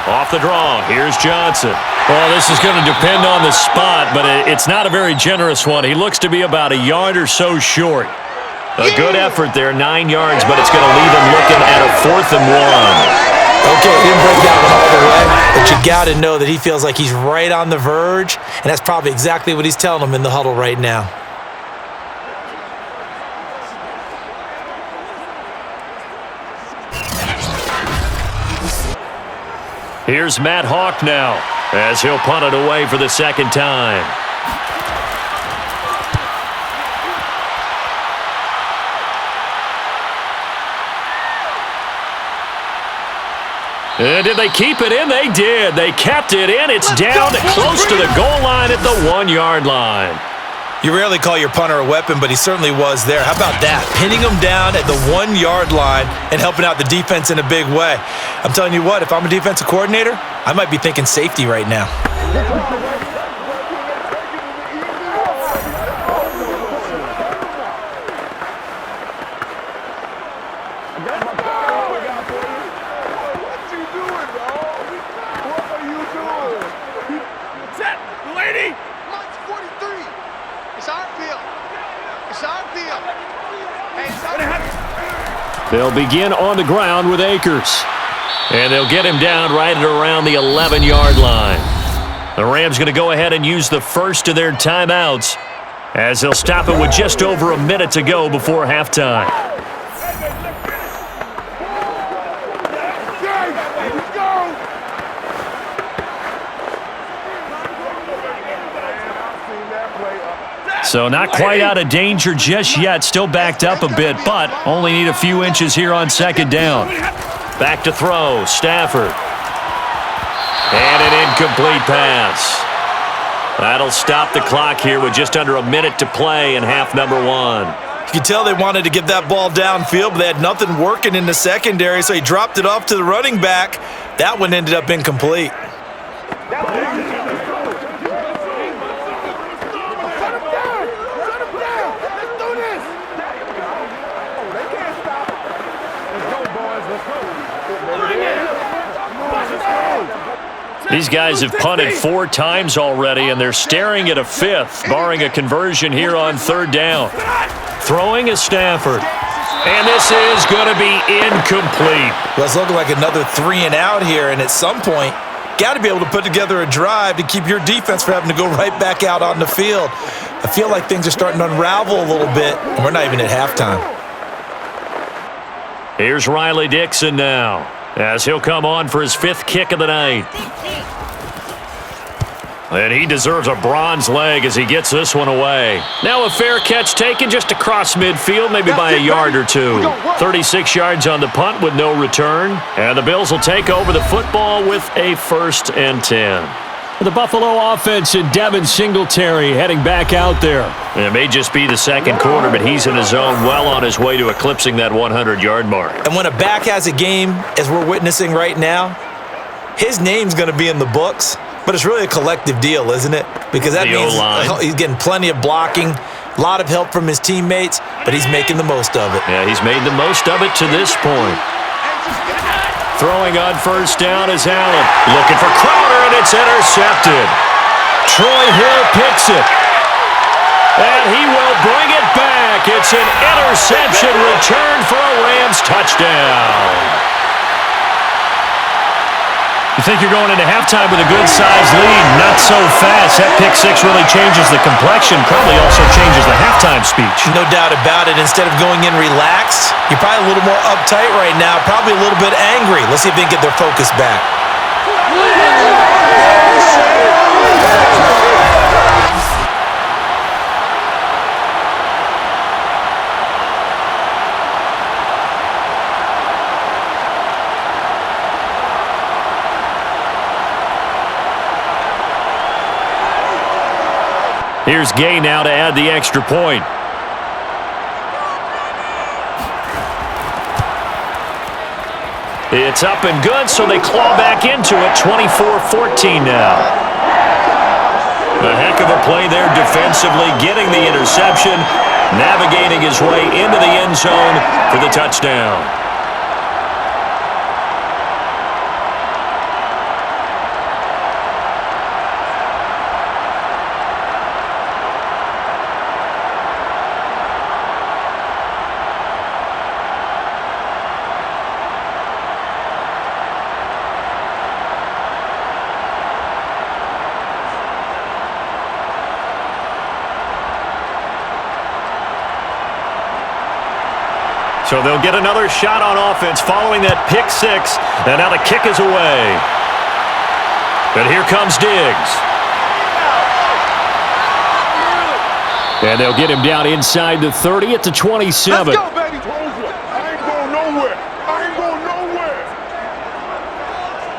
Off the draw, here's Johnson. Well, this is going to depend on the spot, but it's not a very generous one. He looks to be about a yard or so short. A good effort there, 9 yards, but it's going to leave him looking at a 4th and 1. Okay, he didn't break that one all the way, but you got to know that he feels like he's right on the verge, and that's probably exactly what he's telling him in the huddle right now. Here's Matt Hawk now, as he'll punt it away for the 2nd time. And did they keep it in? They did. They kept it in. It's down close to the goal line at the 1-yard line. You rarely call your punter a weapon, but he certainly was there. How about that? Pinning him down at the 1-yard line and helping out the defense in a big way. I'm telling you what, if I'm a defensive coordinator, I might be thinking safety right now. They'll begin on the ground with Akers. And they'll get him down right at around the 11-yard line. The Rams going to go ahead and use the first of their timeouts as they'll stop it with just over a minute to go before halftime. So not quite out of danger just yet. Still backed up a bit, but only need a few inches here on 2nd down. Back to throw, Stafford. And an incomplete pass. That'll stop the clock here with just under a minute to play in half number 1. You can tell they wanted to get that ball downfield, but they had nothing working in the secondary, so he dropped it off to the running back. That one ended up incomplete. These guys have punted 4 times already, and they're staring at a 5th, barring a conversion here on 3rd down. Throwing is Stafford. And this is going to be incomplete. Well, it's looking like another 3 and out here, and at some point, got to be able to put together a drive to keep your defense from having to go right back out on the field. I feel like things are starting to unravel a little bit, and we're not even at halftime. Here's Riley Dixon now, as he'll come on for his 5th kick of the night. And he deserves a bronze leg as he gets this one away. Now a fair catch taken just across midfield, maybe by a yard or 2. 36 yards on the punt with no return. And the Bills will take over the football with a 1st and 10. The Buffalo offense and Devin Singletary heading back out there. And it may just be the 2nd quarter, but he's in his zone, well on his way to eclipsing that 100-yard mark. And when a back has a game, as we're witnessing right now, his name's going to be in the books. But it's really a collective deal, isn't it? Because that means he's getting plenty of blocking, a lot of help from his teammates, but he's making the most of it. Yeah, he's made the most of it to this point. Throwing on 1st down is Allen. Looking for Crowder, and it's intercepted. Troy Hill picks it. And he will bring it back. It's an interception return for a Rams touchdown. You think you're going into halftime with a good-sized lead? Not so fast. That pick 6 really changes the complexion, probably also changes the halftime speech. No doubt about it. Instead of going in relaxed, you're probably a little more uptight right now, probably a little bit angry. Let's see if they can get their focus back. Here's Gay now to add the extra point. It's up and good, so they claw back into it. 24-14 now. A heck of a play there defensively, getting the interception, navigating his way into the end zone for the touchdown. So they'll get another shot on offense following that pick six. And now the kick is away. And here comes Diggs. And they'll get him down inside the 30 at the 27. Let's go, baby. I ain't going nowhere. I ain't going nowhere.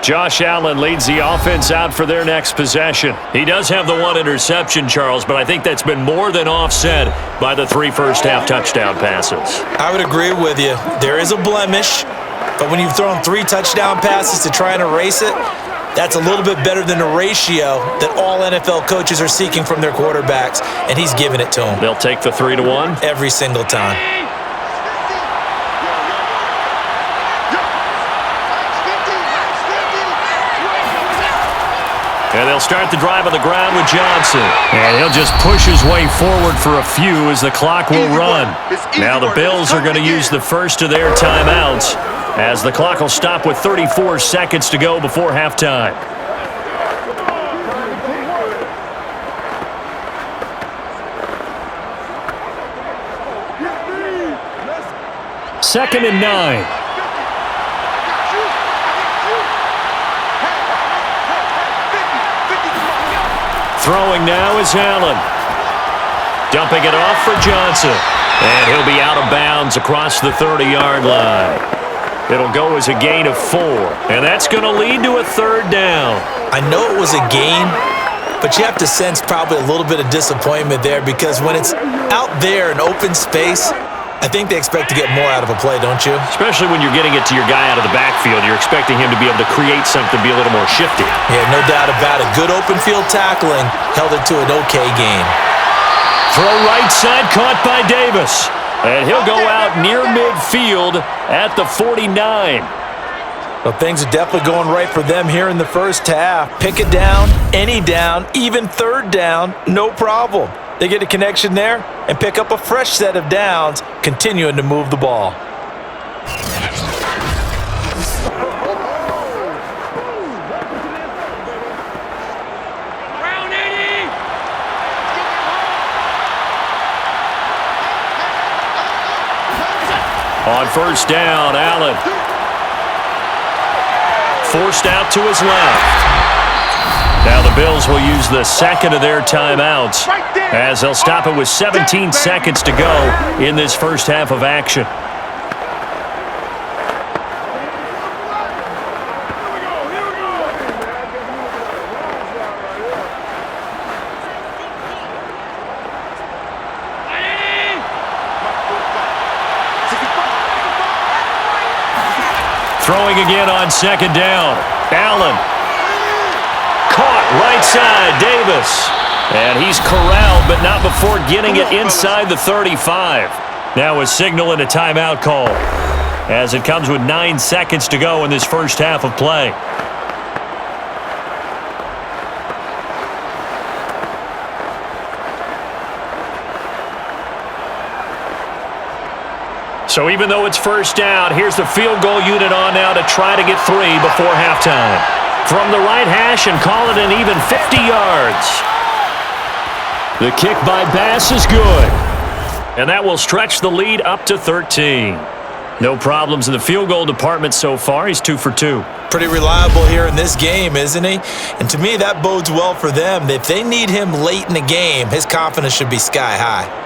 Josh Allen leads the offense out for their next possession. He does have the one interception, Charles, but I think that's been more than offset by the 3 first-half touchdown passes. I would agree with you. There is a blemish, but when you've thrown 3 touchdown passes to try and erase it, that's a little bit better than the ratio that all NFL coaches are seeking from their quarterbacks, and he's giving it to them. They'll take the 3-1. Every single time. And they'll start the drive on the ground with Johnson. And he'll just push his way forward for a few as the clock will run. Now the Bills are going to use the first of their timeouts as the clock will stop with 34 seconds to go before halftime. Second and 9. Throwing now is Allen. Dumping it off for Johnson. And he'll be out of bounds across the 30-yard line. It'll go as a gain of 4. And that's going to lead to a 3rd down. I know it was a gain, but you have to sense probably a little bit of disappointment there because when it's out there in open space, I think they expect to get more out of a play, don't you? Especially when you're getting it to your guy out of the backfield. You're expecting him to be able to create something, be a little more shifty. Yeah, no doubt about it. Good open field tackling held it to an okay game. Throw right side, caught by Davis. And he'll go out near midfield at the 49. Well, things are definitely going right for them here in the first half. Pick it down, any down, even 3rd down, no problem. They get a connection there and pick up a fresh set of downs, continuing to move the ball. On first down, Allen. Forced out to his left. Now the Bills will use the second of their timeouts as they'll stop it with 17 seconds to go in this first half of action. Throwing again on second down. Allen. Caught right side, Davis. And he's corralled, but not before getting it inside the 35. Now a signal and a timeout call as it comes with 9 seconds to go in this first half of play. So even though it's first down, here's the field goal unit on now to try to get 3 before halftime. From the right hash and call it an even 50 yards. The kick by Bass is good. And that will stretch the lead up to 13. No problems in the field goal department so far. He's 2 for 2. Pretty reliable here in this game, isn't he? And to me, that bodes well for them. If they need him late in the game, his confidence should be sky high.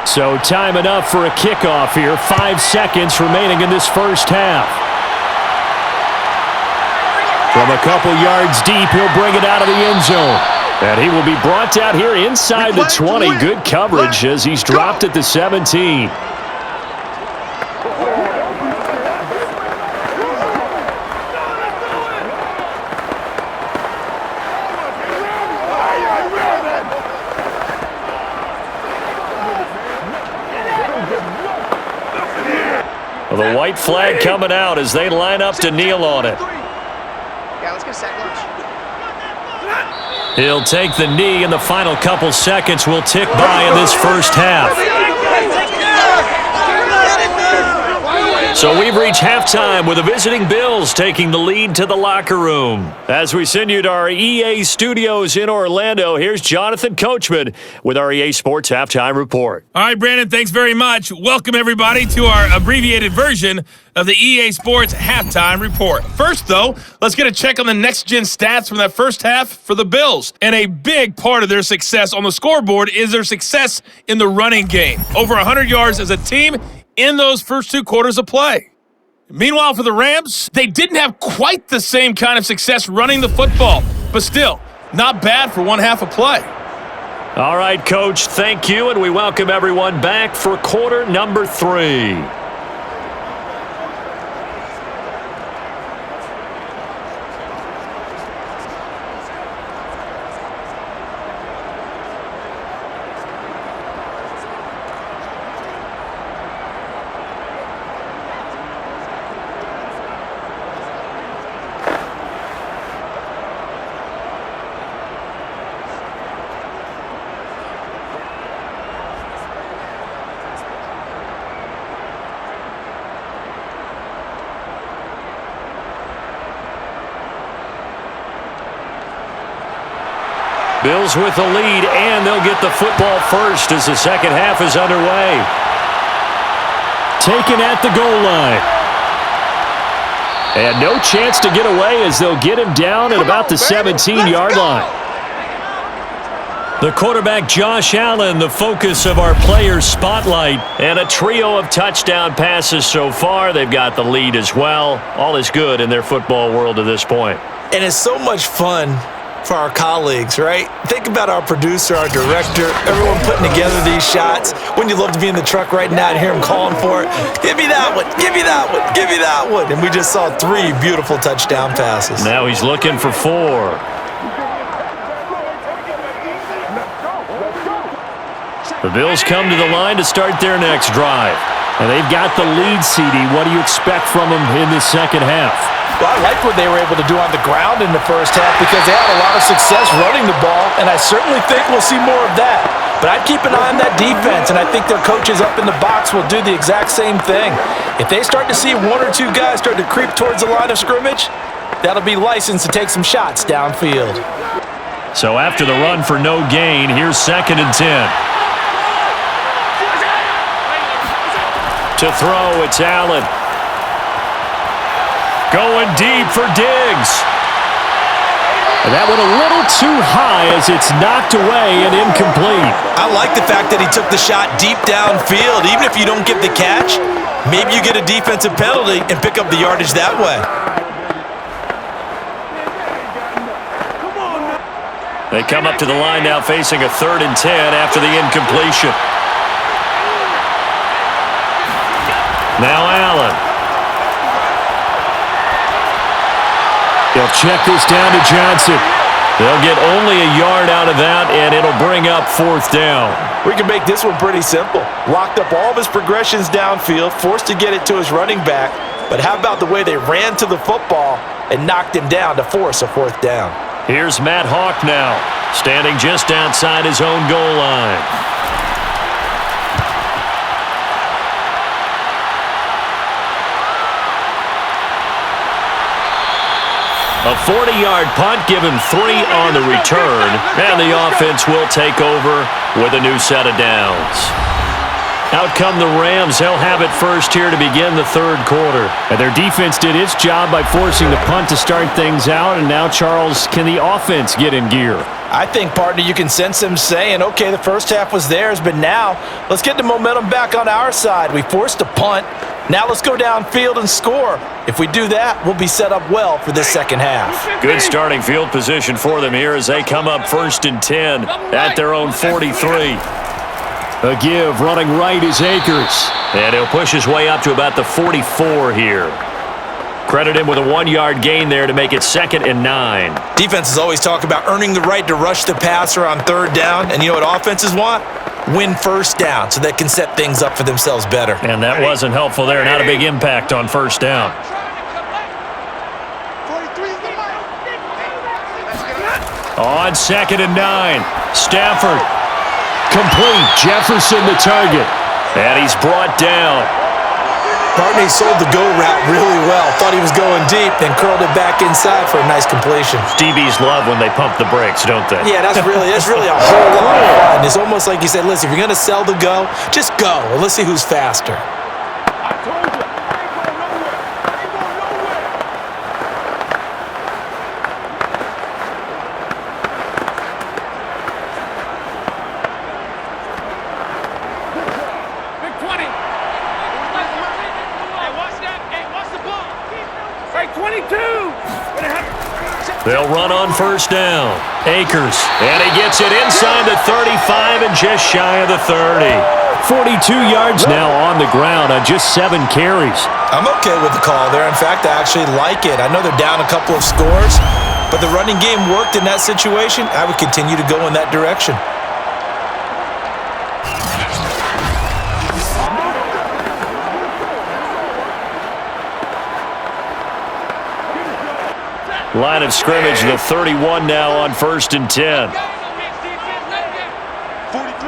So time enough for a kickoff here. 5 seconds remaining in this first half. From a couple yards deep, he'll bring it out of the end zone. And he will be brought out here inside the 20. Good coverage as he's dropped at the 17. The white flag coming out as they line up to kneel on it. Yeah, let's go sack lunch. He'll take the knee, and the final couple seconds will tick by in this first half. So we've reached halftime with the visiting Bills taking the lead to the locker room. As we send you to our EA studios in Orlando, here's Jonathan Coachman with our EA Sports Halftime Report. All right, Brandon, thanks very much. Welcome, everybody, to our abbreviated version of the EA Sports Halftime Report. First, though, let's get a check on the next-gen stats from that first half for the Bills. And a big part of their success on the scoreboard is their success in the running game. Over 100 yards as a team in those first 2 quarters of play. Meanwhile, for the Rams, they didn't have quite the same kind of success running the football, but still, not bad for one half of play. All right, Coach, thank you, and we welcome everyone back for quarter number 3. Bills with the lead, and they'll get the football first as the second half is underway. Taken at the goal line. And no chance to get away as they'll get him down at about the 17-yard line. The quarterback, Josh Allen, the focus of our players' spotlight. And a trio of touchdown passes so far. They've got the lead as well. All is good in their football world at this point. And it's so much fun for our colleagues, right? Think about our producer, our director, everyone putting together these shots. Wouldn't you love to be in the truck right now and hear him calling for it? Give me that one, give me that one, give me that one. And we just saw 3 beautiful touchdown passes. Now he's looking for 4. The Bills come to the line to start their next drive. And they've got the lead, CD. What do you expect from them in the second half? Well, I like what they were able to do on the ground in the first half because they had a lot of success running the ball, and I certainly think we'll see more of that. But I'd keep an eye on that defense, and I think their coaches up in the box will do the exact same thing. If they start to see 1 or 2 guys start to creep towards the line of scrimmage, that'll be licensed to take some shots downfield. So after the run for no gain, here's 2nd and 10. To throw, it's Allen. Going deep for Diggs. And that went a little too high as it's knocked away and incomplete. I like the fact that he took the shot deep downfield. Even if you don't get the catch, maybe you get a defensive penalty and pick up the yardage that way. They come up to the line now facing a 3rd and 10 after the incompletion. Now Allen. They'll check this down to Johnson. They'll get only a yard out of that, and it'll bring up 4th down. We can make this one pretty simple. Locked up all of his progressions downfield, forced to get it to his running back. But how about the way they ran to the football and knocked him down to force a 4th down? Here's Matt Hawk now, standing just outside his own goal line. A 40-yard punt, given 3 on the return, and the offense will take over with a new set of downs. Out come the Rams. They'll have it first here to begin the 3rd quarter. And their defense did its job by forcing the punt to start things out, and now, Charles, can the offense get in gear? I think, partner, you can sense them saying, okay, the first half was theirs, but now let's get the momentum back on our side. We forced a punt. Now let's go downfield and score. If we do that, we'll be set up well for this second half. Good starting field position for them here as they come up 1st and 10 at their own 43. A give, running right is Akers. And he'll push his way up to about the 44 here. Credit him with a 1-yard gain there to make it 2nd and 9. Defenses always talk about earning the right to rush the passer on 3rd down. And you know what offenses want? Win 1st down so they can set things up for themselves better. And that wasn't helpful there. Not a big impact on 1st down. On 2nd and 9. Stafford. Complete. Jefferson the target. And he's brought down. Barney sold the go route really well. Thought he was going deep, then curled it back inside for a nice completion. DBs love when they pump the brakes, don't they? Yeah, that's really a whole lot of fun. It's almost like you said, listen, if you're going to sell the go, just go. And let's see who's faster. I told you. Ain't going nowhere. Ain't going nowhere. Big 20. Hey, watch that. Hey, watch the ball. Hey, 22. They'll run on 1st down. Akers, and he gets it inside the 35 and just shy of the 30. 42 yards now on the ground on just 7 carries. I'm okay with the call there. In fact, I actually like it. I know they're down a couple of scores, but the running game worked in that situation. I would continue to go in that direction. Line of scrimmage, the 31 now on 1st and 10. 43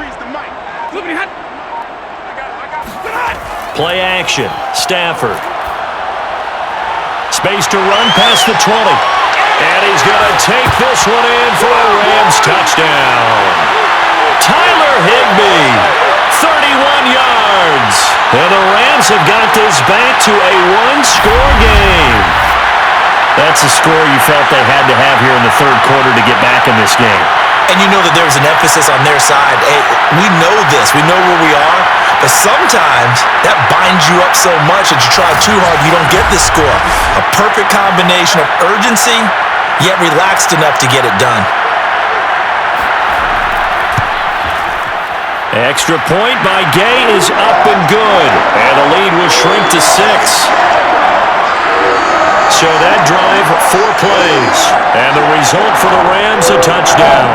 is the mic. Play action. Stafford. Space to run past the 20. And he's going to take this one in for a Rams touchdown. Tyler Higbee, 31 yards. And the Rams have got this back to a one-score game. That's a score you felt they had to have here in the 3rd quarter to get back in this game. And you know that there was an emphasis on their side. Hey, we know this. We know where we are. But sometimes that binds you up so much that you try too hard, you don't get this score. A perfect combination of urgency, yet relaxed enough to get it done. Extra point by Gay is up and good. And the lead will shrink to 6. So that drive, 4 plays. And the result for the Rams, a touchdown.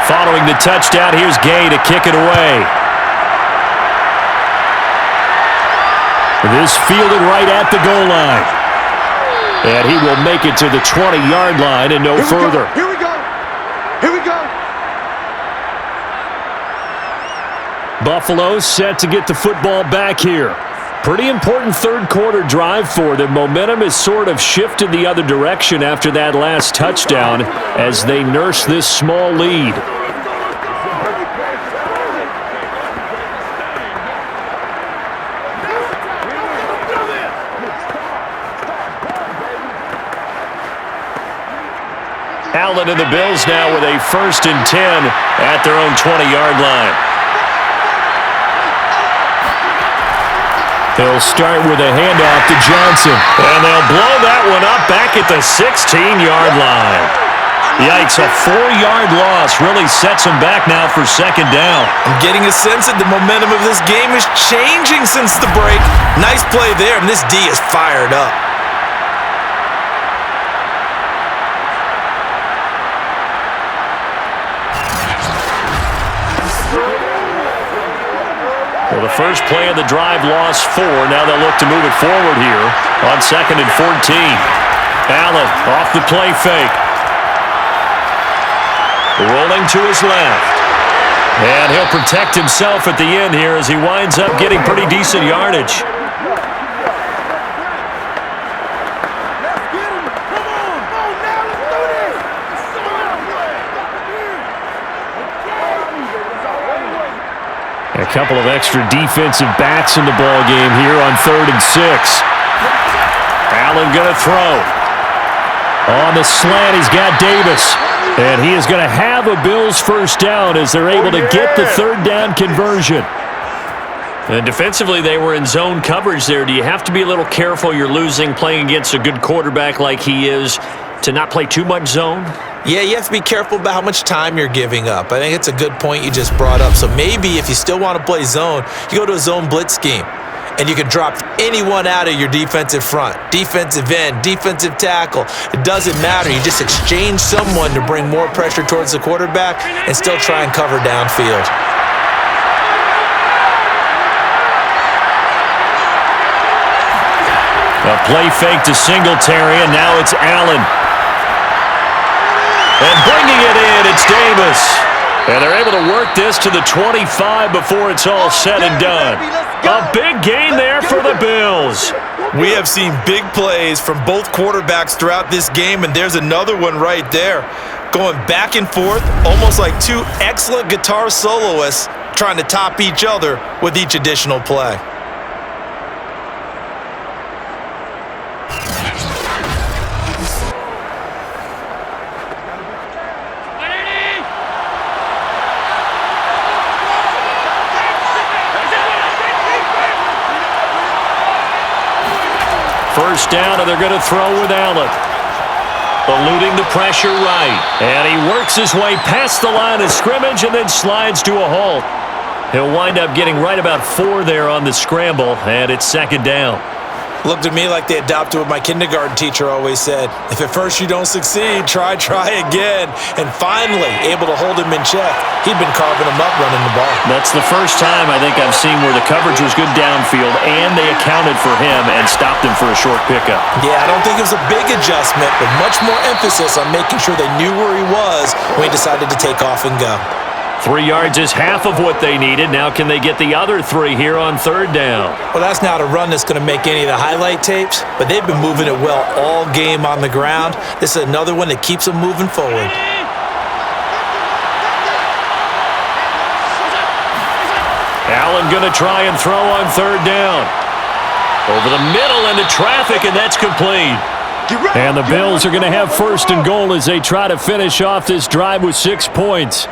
Following the touchdown, here's Gay to kick it away. This fielded right at the goal line. And he will make it to the 20-yard line and no further. Here we go. Here we go. Buffalo set to get the football back here. Pretty important 3rd quarter drive for them. Momentum has sort of shifted the other direction after that last touchdown as they nurse this small lead. Allen and the Bills now with a 1st and 10 at their own 20-yard line. They'll start with a handoff to Johnson. And they'll blow that one up back at the 16-yard line. Yikes, a 4-yard loss really sets them back now for 2nd down. I'm getting a sense that the momentum of this game is changing since the break. Nice play there, and this D is fired up. Well, the first play of the drive lost 4. Now they'll look to move it forward here on 2nd and 14. Allen off the play fake. Rolling to his left. And he'll protect himself at the end here as he winds up getting pretty decent yardage. A couple of extra defensive backs in the ball game here on 3rd and 6. Allen going to throw. On the slant, he's got Davis. And he is going to have a Bills 1st down as they're able to get the 3rd down conversion. And defensively, they were in zone coverage there. Do you have to be a little careful? You're losing playing against a good quarterback like he is to not play too much zone? Yeah, you have to be careful about how much time you're giving up. I think it's a good point you just brought up. So maybe if you still want to play zone, you go to a zone blitz scheme. And you can drop anyone out of your defensive front, defensive end, defensive tackle. It doesn't matter. You just exchange someone to bring more pressure towards the quarterback and still try and cover downfield. A play fake to Singletary, and now it's Allen. And bringing it in, it's Davis. And they're able to work this to the 25 before it's all said and done. A big gain there for the Bills. We have seen big plays from both quarterbacks throughout this game, and there's another one right there. Going back and forth, almost like two excellent guitar soloists trying to top each other with each additional play. First down, and they're going to throw with Allen. Eluding the pressure right. And he works his way past the line of scrimmage and then slides to a halt. He'll wind up getting right about 4 there on the scramble, and it's second down. Looked at me like they adopted what my kindergarten teacher always said. If at first you don't succeed, try again. And finally, able to hold him in check. He'd been carving him up running the ball. That's the first time I think I've seen where the coverage was good downfield and they accounted for him and stopped him for a short pickup. Yeah, I don't think it was a big adjustment, but much more emphasis on making sure they knew where he was when he decided to take off and go. 3 yards is half of what they needed. Now can they get the other 3 here on third down? Well, that's not a run that's going to make any of the highlight tapes, but they've been moving it well all game on the ground. This is another one that keeps them moving forward. Allen going to try and throw on third down. Over the middle into traffic, and that's complete. And the Bills are going to have first and goal as they try to finish off this drive with 6 points.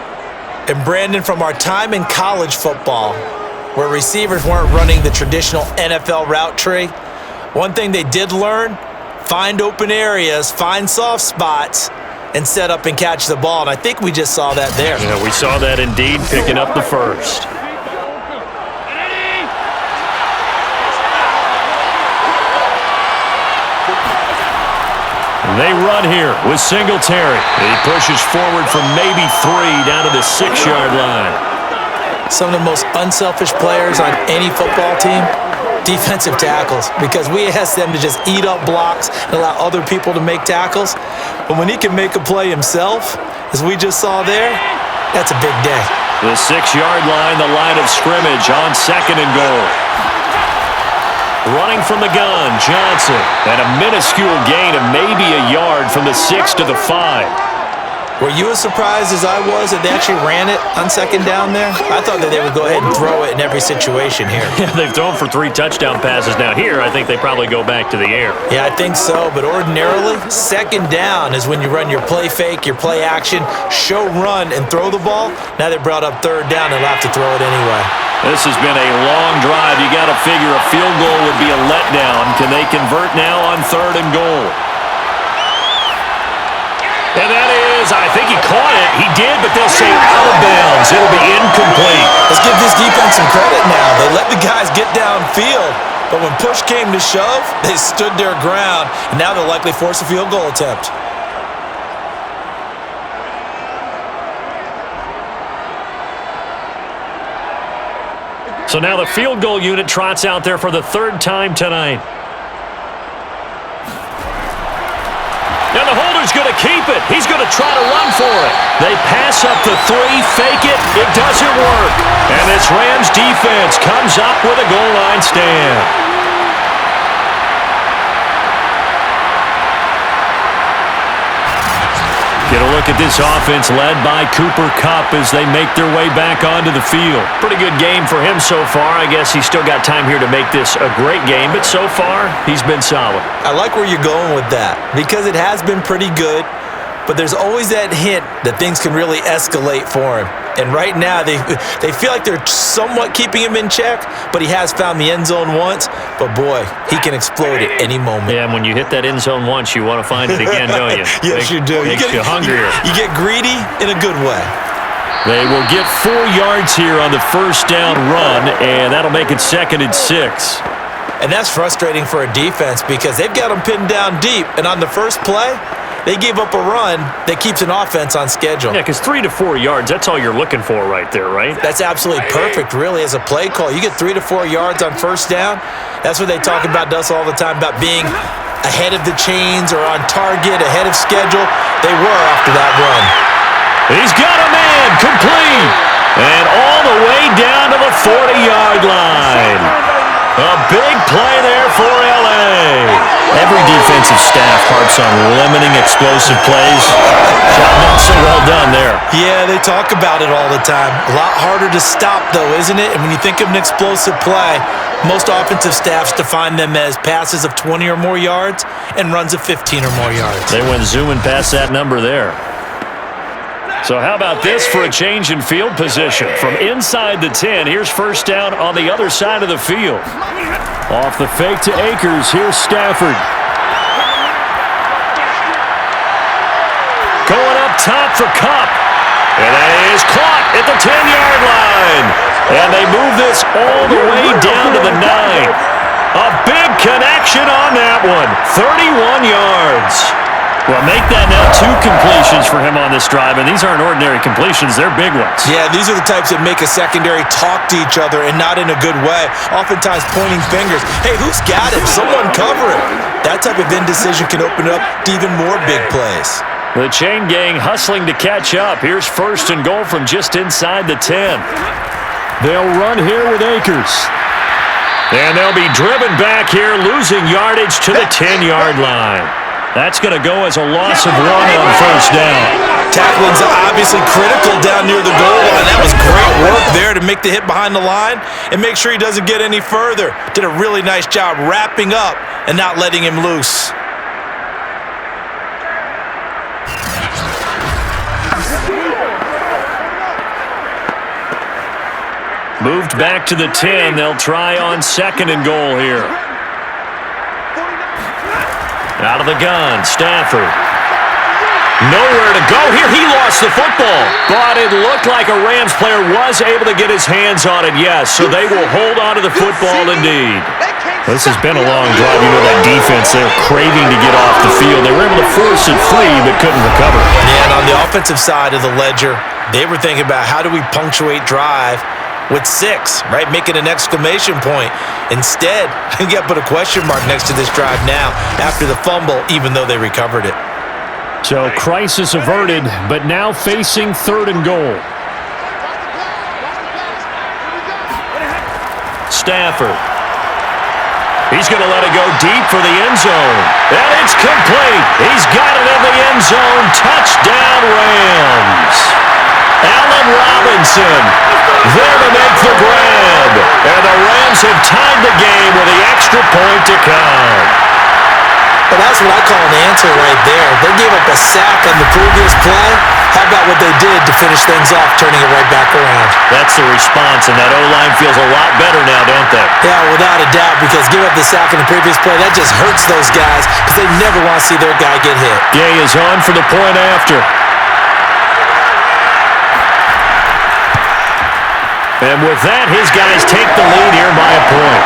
And Brandon, from our time in college football, where receivers weren't running the traditional NFL route tree, one thing they did learn, find open areas, find soft spots, and set up and catch the ball. And I think we just saw that there. Yeah, we saw that indeed, picking up the first. They run here with Singletary. He pushes forward from maybe 3 down to the 6-yard line. Some of the most unselfish players on any football team, defensive tackles, because we ask them to just eat up blocks and allow other people to make tackles. But when he can make a play himself, as we just saw there, that's a big day. The 6-yard line, the line of scrimmage on second and goal. Running from the gun, Johnson. And a minuscule gain of maybe a yard from the 6 to the 5. Were you as surprised as I was that they actually ran it on second down there? I thought that they would go ahead and throw it in every situation here. Yeah, they've thrown for 3 touchdown passes. Now here, I think they probably go back to the air. Yeah, I think so. But ordinarily, second down is when you run your play fake, your play action, show run, and throw the ball. Now they brought up third down and they'll have to throw it anyway. This has been a long drive. You got to figure a field goal would be a letdown. Can they convert now on third and goal? And that is, I think he caught it. He did, but they'll say out of bounds. It'll be incomplete. Let's give this defense some credit now. They let the guys get downfield, but when push came to shove, they stood their ground, and now they'll likely force a field goal attempt. So now the field goal unit trots out there for the 3rd time tonight. Now the holder's going to keep it. He's going to try to run for it. They pass up the 3, fake it. It doesn't work. And this Rams defense comes up with a goal line stand. Get a look at this offense led by Cooper Kupp as they make their way back onto the field. Pretty good game for him so far. I guess he's still got time here to make this a great game, but so far, he's been solid. I like where you're going with that because it has been pretty good, but there's always that hint that things can really escalate for him. And right now, they feel like they're somewhat keeping him in check, but he has found the end zone once. but boy, he can explode at any moment. Yeah, and when you hit that end zone once, you want to find it again, don't you? Yes, you do. Makes you hungrier. You get greedy in a good way. They will get 4 yards here on the first down run, and that'll make it 2nd and 6. And that's frustrating for a defense because they've got them pinned down deep, and on the first play, they gave up a run that keeps an offense on schedule. Yeah, because 3 to 4 yards, that's all you're looking for right there, right? That's absolutely perfect, really, as a play call. You get 3 to 4 yards on first down. That's what they talk about us all the time, about being ahead of the chains or on target, ahead of schedule. They were after that run. He's got a man, complete, and all the way down to the 40-yard line. A big play there for L.A. Every defensive staff harps on limiting explosive plays. Shot not so well done there. Yeah, they talk about it all the time. A lot harder to stop, though, isn't it? And when you think of an explosive play, most offensive staffs define them as passes of 20 or more yards and runs of 15 or more yards. They went zooming past that number there. So how about this for a change in field position? From inside the 10, here's first down on the other side of the field. Off the fake to Akers, here's Stafford. Going up top for Kupp. And that is caught at the 10-yard line. And they move this all the way down to the 9. A big connection on that one. 31 yards. Well, make that now 2 completions for him on this drive, and these aren't ordinary completions. They're big ones. Yeah, these are the types that make a secondary talk to each other and not in a good way, oftentimes pointing fingers. Hey, who's got him? Someone cover him. That type of indecision can open up to even more big plays. The chain gang hustling to catch up. Here's first and goal from just inside the 10. They'll run here with Akers. And they'll be driven back here, losing yardage to the 10-yard line. That's going to go as a loss of 1 on first down. Tackling's obviously critical down near the goal line. That was great work there to make the hit behind the line and make sure he doesn't get any further. Did a really nice job wrapping up and not letting him loose. Moved back to the 10. They'll try on 2nd and goal here. Out of the gun, Stafford. Nowhere to go here. He lost the football. But it looked like a Rams player was able to get his hands on it, yes. So they will hold on to the football indeed. This has been a long drive. You know that defense, they're craving to get off the field. They were able to force it free, but couldn't recover. Yeah, and on the offensive side of the ledger, they were thinking about how do we punctuate drive with 6, right? Making an exclamation point. Instead, you got to put a question mark next to this drive now after the fumble, even though they recovered it. So crisis averted, but now facing 3rd and goal. Stafford. He's going to let it go deep for the end zone. And it's complete. He's got it in the end zone. Touchdown, Rams. Allen Robinson there to make the grab. And the Rams have tied the game with the extra point to come. Well, that's what I call an answer right there. They gave up a sack on the previous play. How about what they did to finish things off, turning it right back around? That's the response, and that O-line feels a lot better now, don't they? Yeah, without a doubt, because give up the sack on the previous play, that just hurts those guys because they never want to see their guy get hit. Gay is on for the point after. And with that, his guys take the lead here by a point.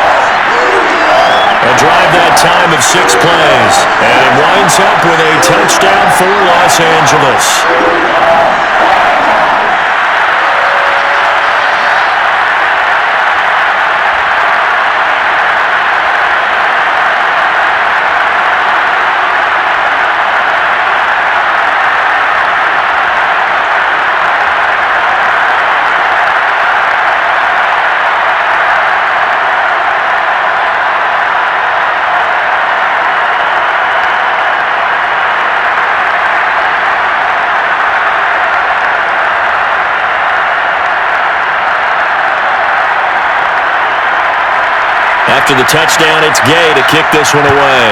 A drive that time of 6 plays. And it winds up with a touchdown for Los Angeles. After the touchdown, it's Gay to kick this one away.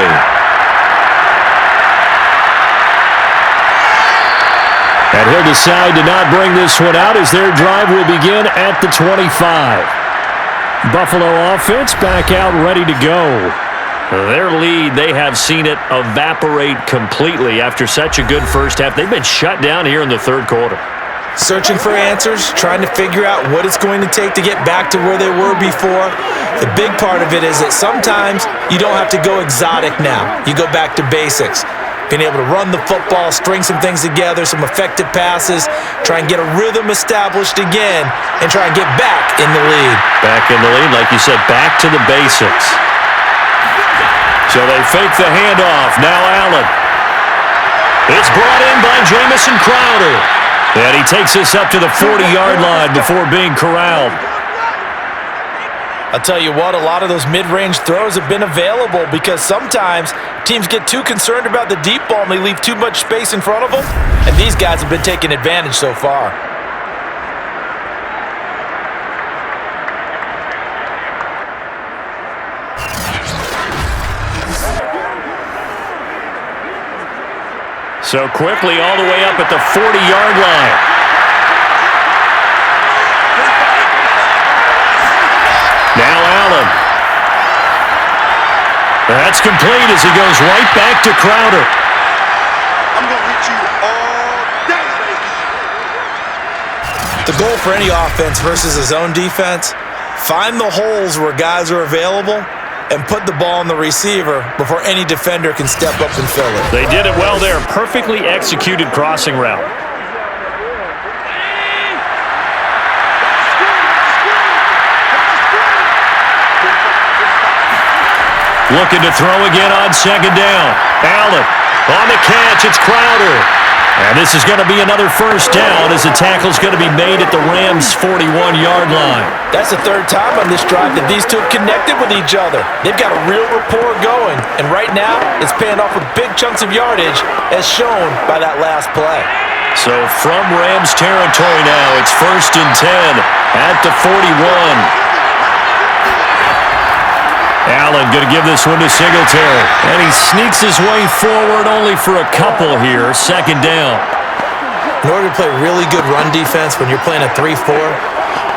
And he'll decide to not bring this one out as their drive will begin at the 25. Buffalo offense back out ready to go. Their lead, they have seen it evaporate completely after such a good first half. They've been shut down here in the third quarter. Searching for answers, trying to figure out what it's going to take to get back to where they were before. The big part of it is that sometimes you don't have to go exotic now. You go back to basics. Being able to run the football, string some things together, some effective passes, try and get a rhythm established again, and try and get back in the lead. Back in the lead, like you said, back to the basics. So they fake the handoff. Now Allen. It's brought in by Jamison Crowder. And he takes us up to the 40-yard line before being corralled. I'll tell you what, a lot of those mid-range throws have been available because sometimes teams get too concerned about the deep ball and they leave too much space in front of them. And these guys have been taking advantage so far. So quickly all the way up at the 40-yard line. Now Allen. That's complete as he goes right back to Crowder. I'm going to hit you all day, baby. The goal for any offense versus a zone defense, find the holes where guys are available and put the ball on the receiver before any defender can step up and fill it. They did it well there. Perfectly executed crossing route. Looking to throw again on second down. Allen on the catch. It's Crowder. And this is going to be another first down as the tackle's going to be made at the Rams' 41-yard line. That's the third time on this drive that these two have connected with each other. They've got a real rapport going, and right now it's paying off with big chunks of yardage as shown by that last play. So from Rams territory now, it's 1st and 10 at the 41. Allen going to give this one to Singletary. And he sneaks his way forward only for a couple here. Second down. In order to play really good run defense when you're playing a 3-4,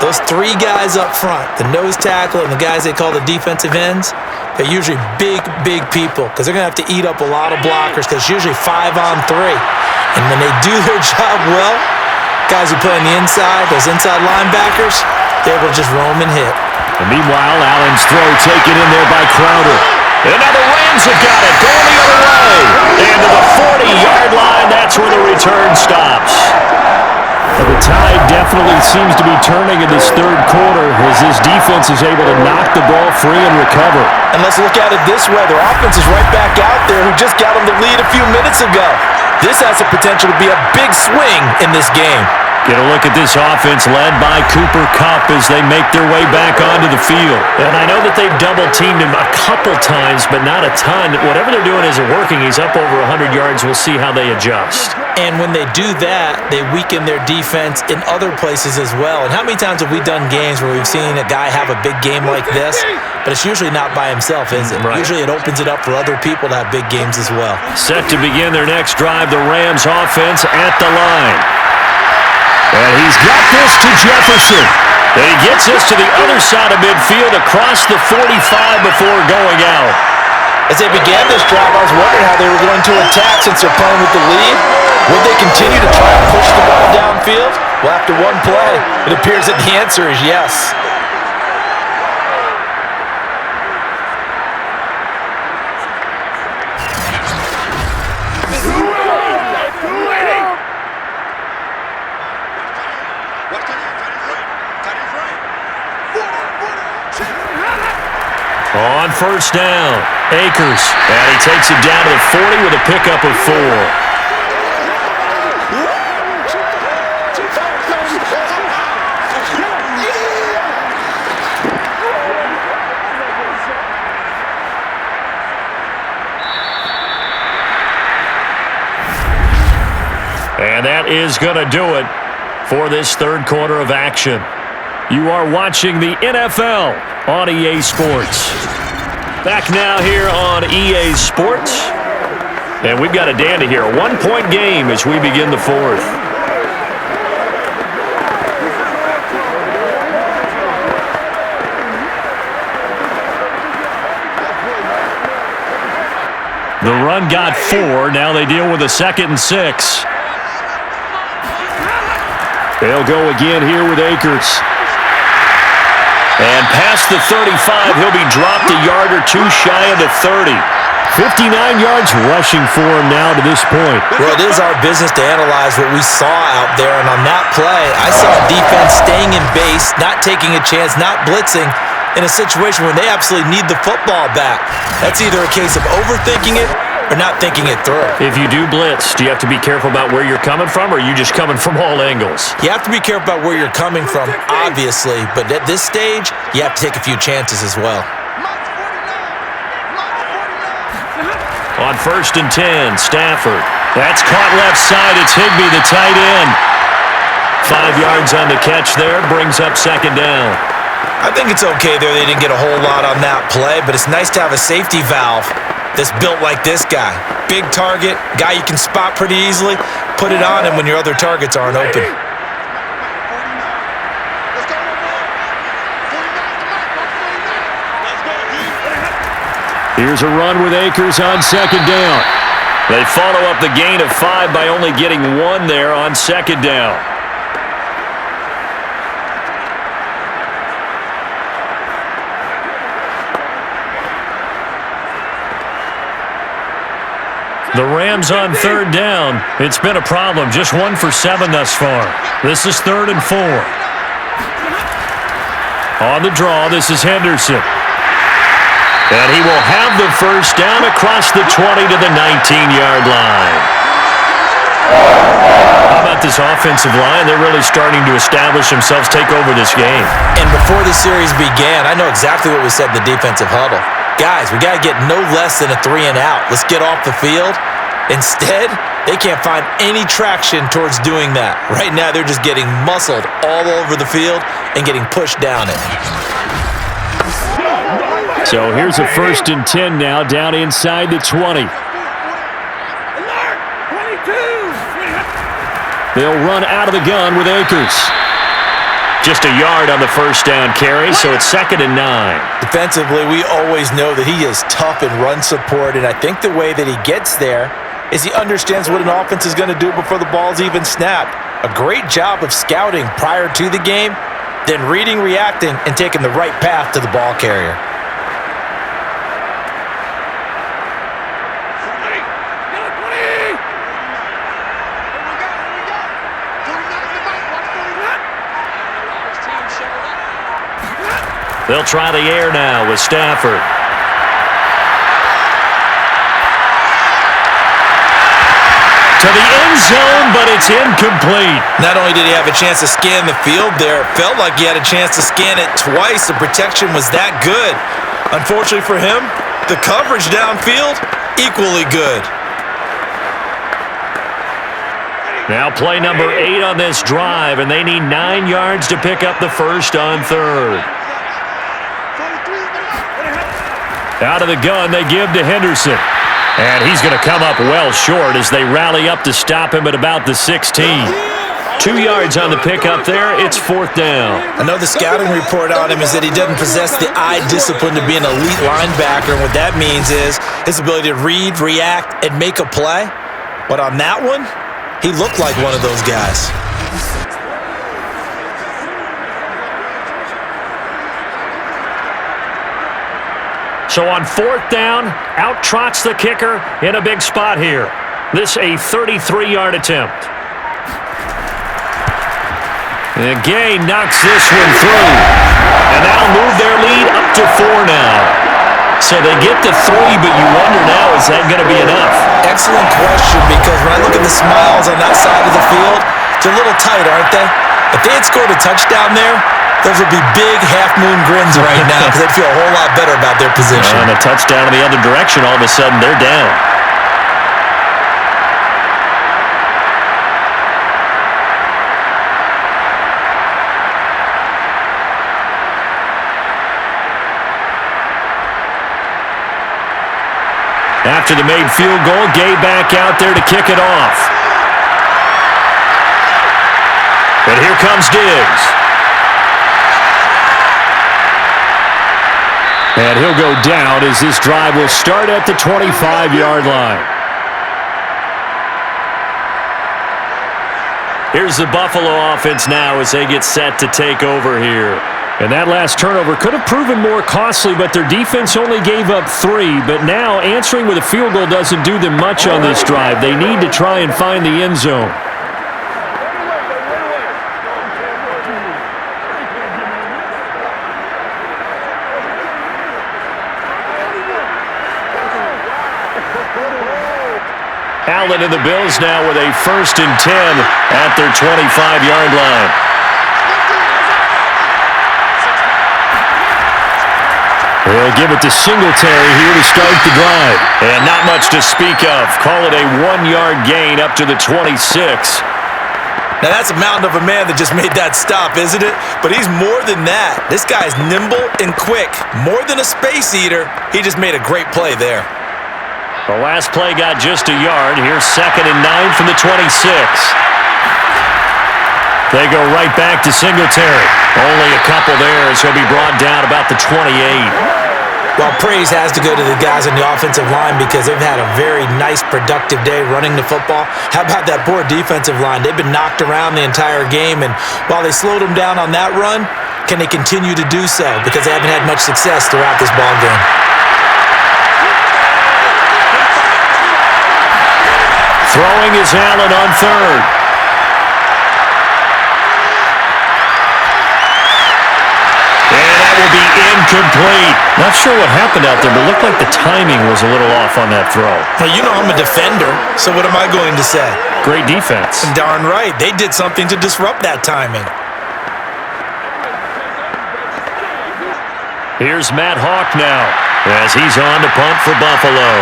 those three guys up front, the nose tackle and the guys they call the defensive ends, they're usually big, big people because they're going to have to eat up a lot of blockers because it's usually 5-on-3. And when they do their job well, guys who play on the inside, those inside linebackers, they're able to just roam and hit. And meanwhile, Allen's throw taken in there by Crowder. And now the Rams have got it, going the other way. And to the 40-yard line, that's where the return stops. Well, the tide definitely seems to be turning in this third quarter as this defense is able to knock the ball free and recover. And let's look at it this way. Their offense is right back out there who just got them the lead a few minutes ago. This has the potential to be a big swing in this game. Get a look at this offense led by Cooper Kupp as they make their way back onto the field. And I know that they've double-teamed him a couple times, but not a ton. Whatever they're doing isn't working. He's up over 100 yards. We'll see how they adjust. And when they do that, they weaken their defense in other places as well. And how many times have we done games where we've seen a guy have a big game like this, but it's usually not by himself, is it? Right. Usually it opens it up for other people to have big games as well. Set to begin their next drive, the Rams offense at the line. And he's got this to Jefferson. And he gets us to the other side of midfield across the 45 before going out. As they began this drive, I was wondering how they were going to attack since they're playing with the lead. Would they continue to try and push the ball downfield? Well, after one play, it appears that the answer is yes. On first down, Akers. And he takes it down to the 40 with a pickup of 4. And that is going to do it for this third quarter of action. You are watching the NFL on EA Sports. Back now here on EA Sports. And we've got a dandy here. A 1-point game as we begin the fourth. The run got 4. Now they deal with a 2nd and 6. They'll go again here with Akers. And past the 35, he'll be dropped a yard or two shy of the 30. 59 yards rushing for him now to this point. Well, it is our business to analyze what we saw out there, and on that play, I saw defense staying in base, not taking a chance, not blitzing, in a situation where they absolutely need the football back. That's either a case of overthinking it or not thinking it through. If you do blitz, do you have to be careful about where you're coming from, or are you just coming from all angles? You have to be careful about where you're coming from, obviously, but at this stage, you have to take a few chances as well. On 1st and 10, Stafford. That's caught left side. It's Higbee, the tight end. 5 yards on the catch there, brings up 2nd down. I think it's okay there. They didn't get a whole lot on that play, but it's nice to have a safety valve that's built like this guy. Big target, guy you can spot pretty easily. Put it on him when your other targets aren't open. Here's a run with Akers on 2nd down. They follow up the gain of 5 by only getting 1 there on 2nd down. The Rams on 3rd down. It's been a problem. Just 1 for 7 thus far. This is 3rd and 4. On the draw, this is Henderson. And he will have the first down across the 20 to the 19-yard line. How about this offensive line? They're really starting to establish themselves, take over this game. And before the series began, I know exactly what we said in the defensive huddle. Guys, we got to get no less than a 3 and out. Let's get off the field. Instead, they can't find any traction towards doing that. Right now, they're just getting muscled all over the field and getting pushed down it. So here's a 1st and 10 now, down inside the 20. They'll run out of the gun with Akers. Just a yard on the first down carry, so it's 2nd and 9. Defensively, we always know that he is tough in run support, and I think the way that he gets there is he understands what an offense is going to do before the ball's even snapped. A great job of scouting prior to the game, then reading, reacting, and taking the right path to the ball carrier. They'll try the air now with Stafford. To the end zone, but it's incomplete. Not only did he have a chance to scan the field there, it felt like he had a chance to scan it twice. The protection was that good. Unfortunately for him, the coverage downfield, equally good. Now play number 8 on this drive, and they need 9 yards to pick up the first on 3rd. Out of the gun, they give to Henderson. And he's going to come up well short as they rally up to stop him at about the 16. 2 yards on the pickup there. It's 4th down. I know the scouting report on him is that he doesn't possess the eye discipline to be an elite linebacker. And what that means is his ability to read, react, and make a play. But on that one, he looked like one of those guys. So on 4th down, out trots the kicker in a big spot here. This a 33-yard attempt. And Gay knocks this one through. And that'll move their lead up to 4 now. So they get to 3, but you wonder now, is that going to be enough? Excellent question, because when I look at the smiles on that side of the field, they're a little tight, aren't they? If they had scored a touchdown there, those would be big half-moon grins right now because they'd feel a whole lot better about their position. And a touchdown in the other direction, all of a sudden they're down. After the made field goal, Gay back out there to kick it off. And here comes Diggs. And he'll go down as this drive will start at the 25-yard line. Here's the Buffalo offense now as they get set to take over here. And that last turnover could have proven more costly, but their defense only gave up 3. But now answering with a field goal doesn't do them much on this drive. They need to try and find the end zone. Allen and the Bills now with a 1st and 10 at their 25-yard line. They'll give it to Singletary here to start the drive. And not much to speak of. Call it a 1-yard gain up to the 26. Now, that's a mountain of a man that just made that stop, isn't it? But he's more than that. This guy's nimble and quick. More than a space eater. He just made a great play there. The last play got just a yard. Here's 2nd and 9 from the 26. They go right back to Singletary. Only a couple there, so he'll be brought down about the 28. Well, praise has to go to the guys on the offensive line because they've had a very nice, productive day running the football. How about that poor defensive line? They've been knocked around the entire game, and while they slowed them down on that run, can they continue to do so? Because they haven't had much success throughout this ball game. Throwing is Allen on 3rd. And that will be incomplete. Not sure what happened out there, but it looked like the timing was a little off on that throw. Well, you know I'm a defender, so what am I going to say? Great defense. Darn right. They did something to disrupt that timing. Here's Matt Hawk now as he's on to punt for Buffalo.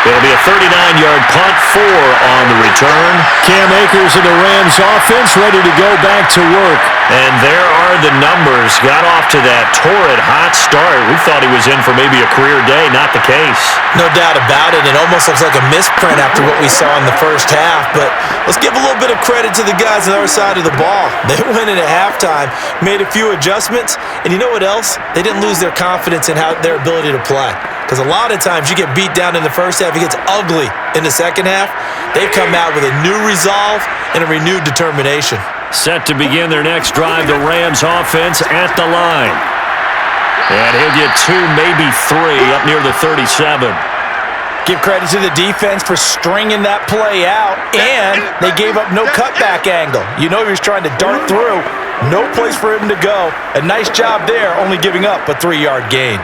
It'll be a 39-yard punt, 4 on the return. Cam Akers and the Rams offense ready to go back to work. And there are the numbers. Got off to that torrid hot start. We thought he was in for maybe a career day. Not the case. No doubt about it. It almost looks like a misprint after what we saw in the first half. But let's give a little bit of credit to the guys on the other side of the ball. They went in at halftime, made a few adjustments, and you know what else? They didn't lose their confidence in their ability to play. Because a lot of times you get beat down in the first half, it gets ugly in the second half. They've come out with a new resolve and a renewed determination. Set to begin their next drive, the Rams offense at the line. And he'll get 2, maybe 3 up near the 37. Give credit to the defense for stringing that play out, and they gave up no cutback angle. You know he was trying to dart through. No place for him to go. A nice job there, only giving up a 3-yard gain.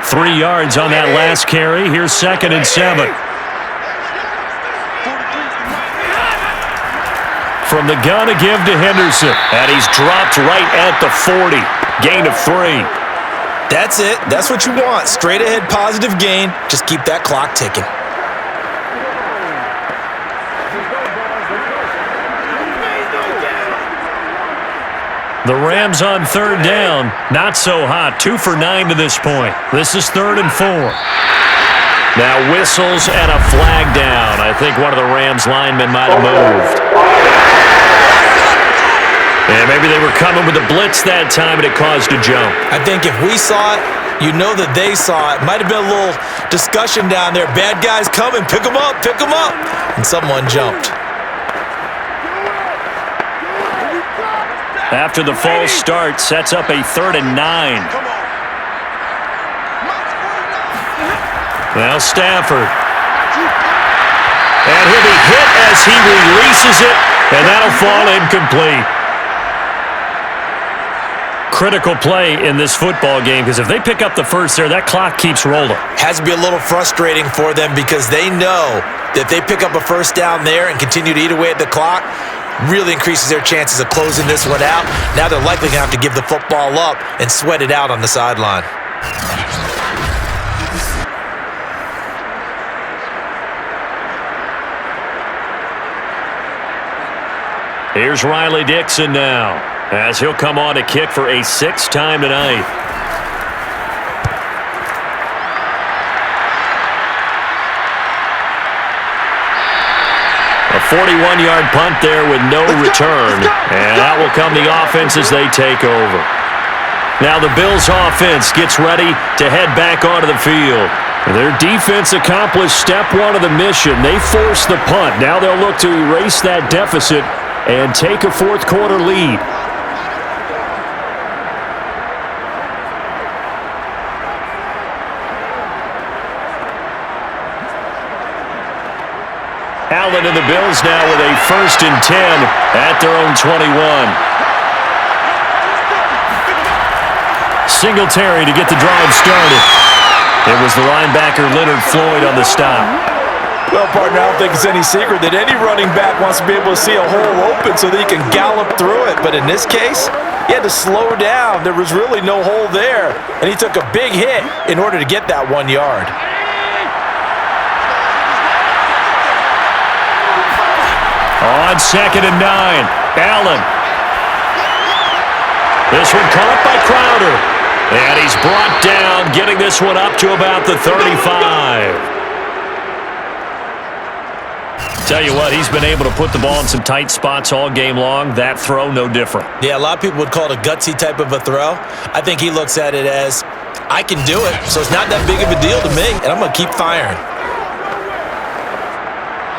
Three yards on that last carry. Here's 2nd and 7. From the gun to give to Henderson. And he's dropped right at the 40. Gain of 3. That's it. That's what you want. Straight ahead positive gain. Just keep that clock ticking. The Rams on 3rd down. Not so hot. 2 for 9 to this point. This is 3rd and 4. Now whistles and a flag down. I think one of the Rams linemen might have moved. And maybe they were coming with a blitz that time and it caused a jump. I think if we saw it, you know that they saw it. Might have been a little discussion down there. Bad guys coming. Pick them up. Pick them up. And someone jumped. After the false start, sets up a 3rd and 9. Now Stafford. And he'll be hit as he releases it, and that'll fall incomplete. Critical play in this football game, because if they pick up the first there, that clock keeps rolling. Has to be a little frustrating for them because they know that if they pick up a first down there and continue to eat away at the clock, really increases their chances of closing this one out. Now they're likely going to have to give the football up and sweat it out on the sideline. Here's Riley Dixon now, as he'll come on to kick for a 6th time tonight. 41-yard punt there with no return. And out will come the offense as they take over. Now the Bills offense gets ready to head back onto the field. Their defense accomplished step one of the mission. They forced the punt. Now they'll look to erase that deficit and take a fourth-quarter lead. Allen and the Bills now with a 1st and 10 at their own 21. Singletary to get the drive started. It was the linebacker Leonard Floyd on the stop. Well, partner, I don't think it's any secret that any running back wants to be able to see a hole open so that he can gallop through it. But in this case, he had to slow down. There was really no hole there, and he took a big hit in order to get that 1 yard. On 2nd and 9, Allen. This one caught by Crowder. And he's brought down, getting this one up to about the 35. Tell you what, he's been able to put the ball in some tight spots all game long. That throw, no different. Yeah, a lot of people would call it a gutsy type of a throw. I think he looks at it as, I can do it, so it's not that big of a deal to me, and I'm going to keep firing.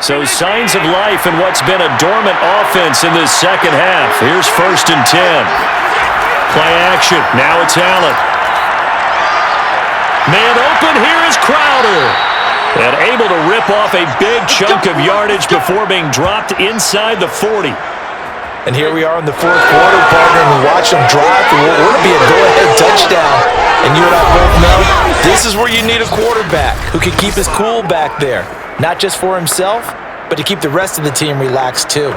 So signs of life in what's been a dormant offense in this second half. Here's 1st and 10. Play action. Now it's Allen. Man open. Here is Crowder. And able to rip off a big chunk of yardage before being dropped inside the 40. And here we are in the fourth quarter, partner, and we watch them drive for what would be a go-ahead touchdown. And you and I both know this is where you need a quarterback who can keep his cool back there. Not just for himself, but to keep the rest of the team relaxed too.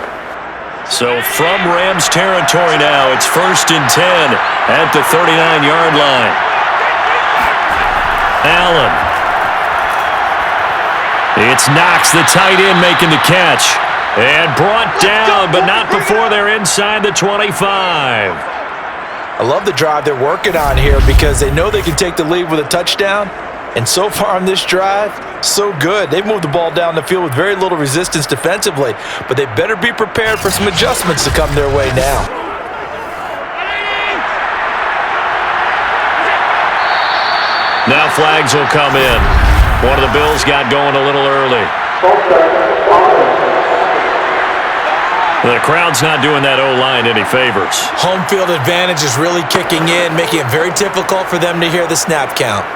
So from Rams territory now, it's 1st and 10 at the 39-yard line. Allen. It's Knox, the tight end, making the catch. And brought down, but not before they're inside the 25. I love the drive they're working on here because they know they can take the lead with a touchdown. And so far on this drive, so good. They've moved the ball down the field with very little resistance defensively, but they better be prepared for some adjustments to come their way now. Now flags will come in. One of the Bills got going a little early. The crowd's not doing that O-line any favors. Home field advantage is really kicking in, making it very difficult for them to hear the snap count.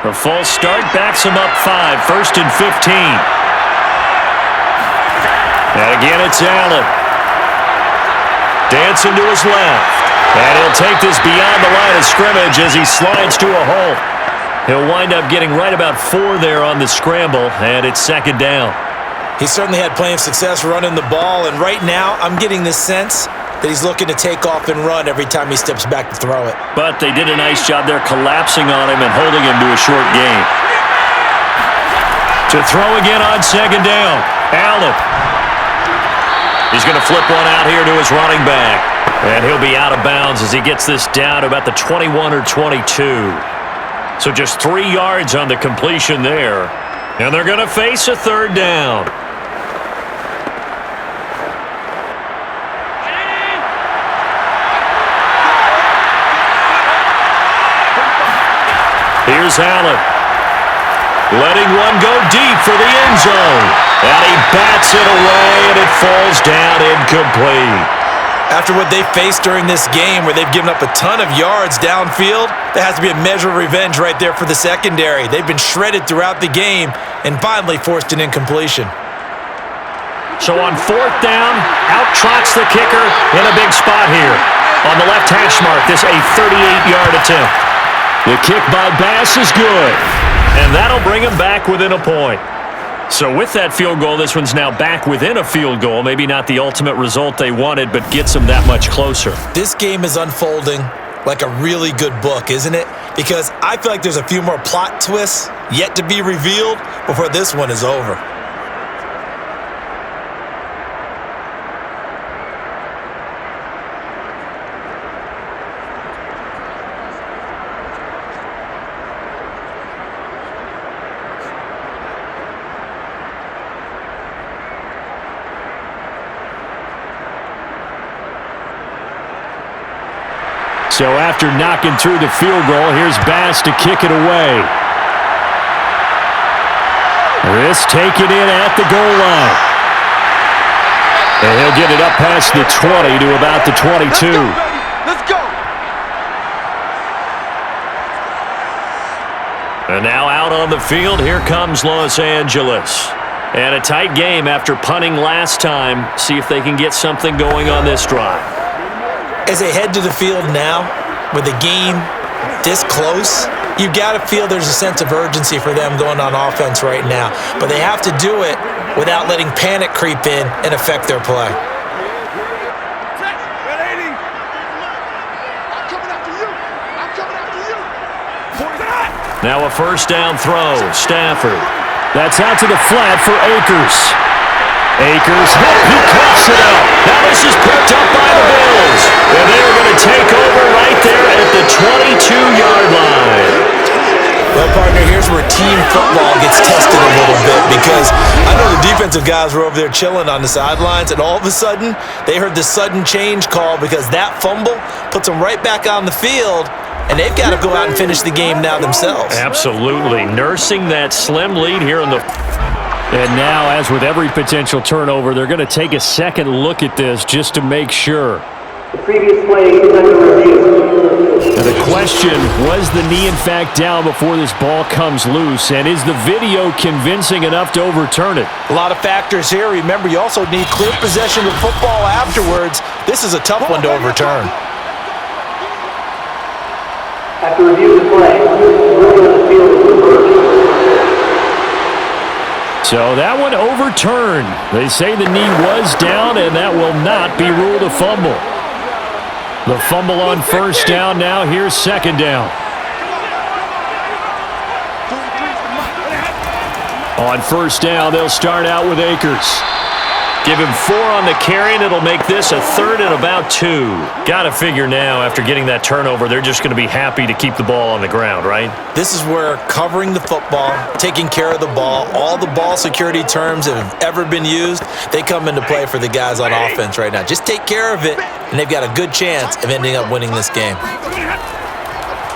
The false start backs him up 5, 1st and 15. And again, it's Allen. Dancing to his left. And he'll take this beyond the line of scrimmage as he slides to a halt. He'll wind up getting right about 4 there on the scramble, and it's 2nd down. He certainly had plenty of success running the ball, and right now I'm getting this sense that he's looking to take off and run every time he steps back to throw it. But they did a nice job there collapsing on him and holding him to a short gain. To throw again on 2nd down, Allen. He's going to flip one out here to his running back. And he'll be out of bounds as he gets this down to about the 21 or 22. So just 3 yards on the completion there. And they're going to face a 3rd down. Here's Allen. Letting one go deep for the end zone. And he bats it away, and it falls down incomplete. After what they faced during this game where they've given up a ton of yards downfield, there has to be a measure of revenge right there for the secondary. They've been shredded throughout the game and finally forced an incompletion. So on 4th down, out trots the kicker in a big spot here. On the left hash mark, this a 38-yard attempt. The kick by Bass is good, and that'll bring him back within a point. So with that field goal, this one's now back within a field goal. Maybe not the ultimate result they wanted, but gets them that much closer. This game is unfolding like a really good book, isn't it? Because I feel like there's a few more plot twists yet to be revealed before this one is over. So after knocking through the field goal, here's Bass to kick it away. This taken in at the goal line. And he'll get it up past the 20 to about the 22. Let's go. And now out on the field, here comes Los Angeles. And a tight game after punting last time. See if they can get something going on this drive. As they head to the field now, with the game this close, you've got to feel there's a sense of urgency for them going on offense right now. But they have to do it without letting panic creep in and affect their play. Now a first down throw, Stafford. That's out to the flat for Akers. Akers, he cuts it out. Now this is picked up by the Bills. And they're going to take over right there at the 22-yard line. Well, partner, here's where team football gets tested a little bit because I know the defensive guys were over there chilling on the sidelines, and all of a sudden, they heard the sudden change call because that fumble puts them right back on the field, and they've got to go out and finish the game now themselves. Absolutely. Nursing that slim lead here in the... And now, as with every potential turnover, they're going to take a second look at this just to make sure. The previous play is under review. And the question, was the knee in fact down before this ball comes loose? And is the video convincing enough to overturn it? A lot of factors here. Remember, you also need clear possession of football afterwards. This is a tough one to overturn. After review of the play, ruling on the field is reversed. So that one overturned. They say the knee was down, and that will not be ruled a fumble. The fumble on first down now. Here's second down. On first down, they'll start out with Akers. Give him 4 on the carry, and it'll make this a 3rd and about 2. Got to figure now, after getting that turnover, they're just going to be happy to keep the ball on the ground, right? This is where covering the football, taking care of the ball, all the ball security terms that have ever been used, they come into play for the guys on offense right now. Just take care of it, and they've got a good chance of ending up winning this game.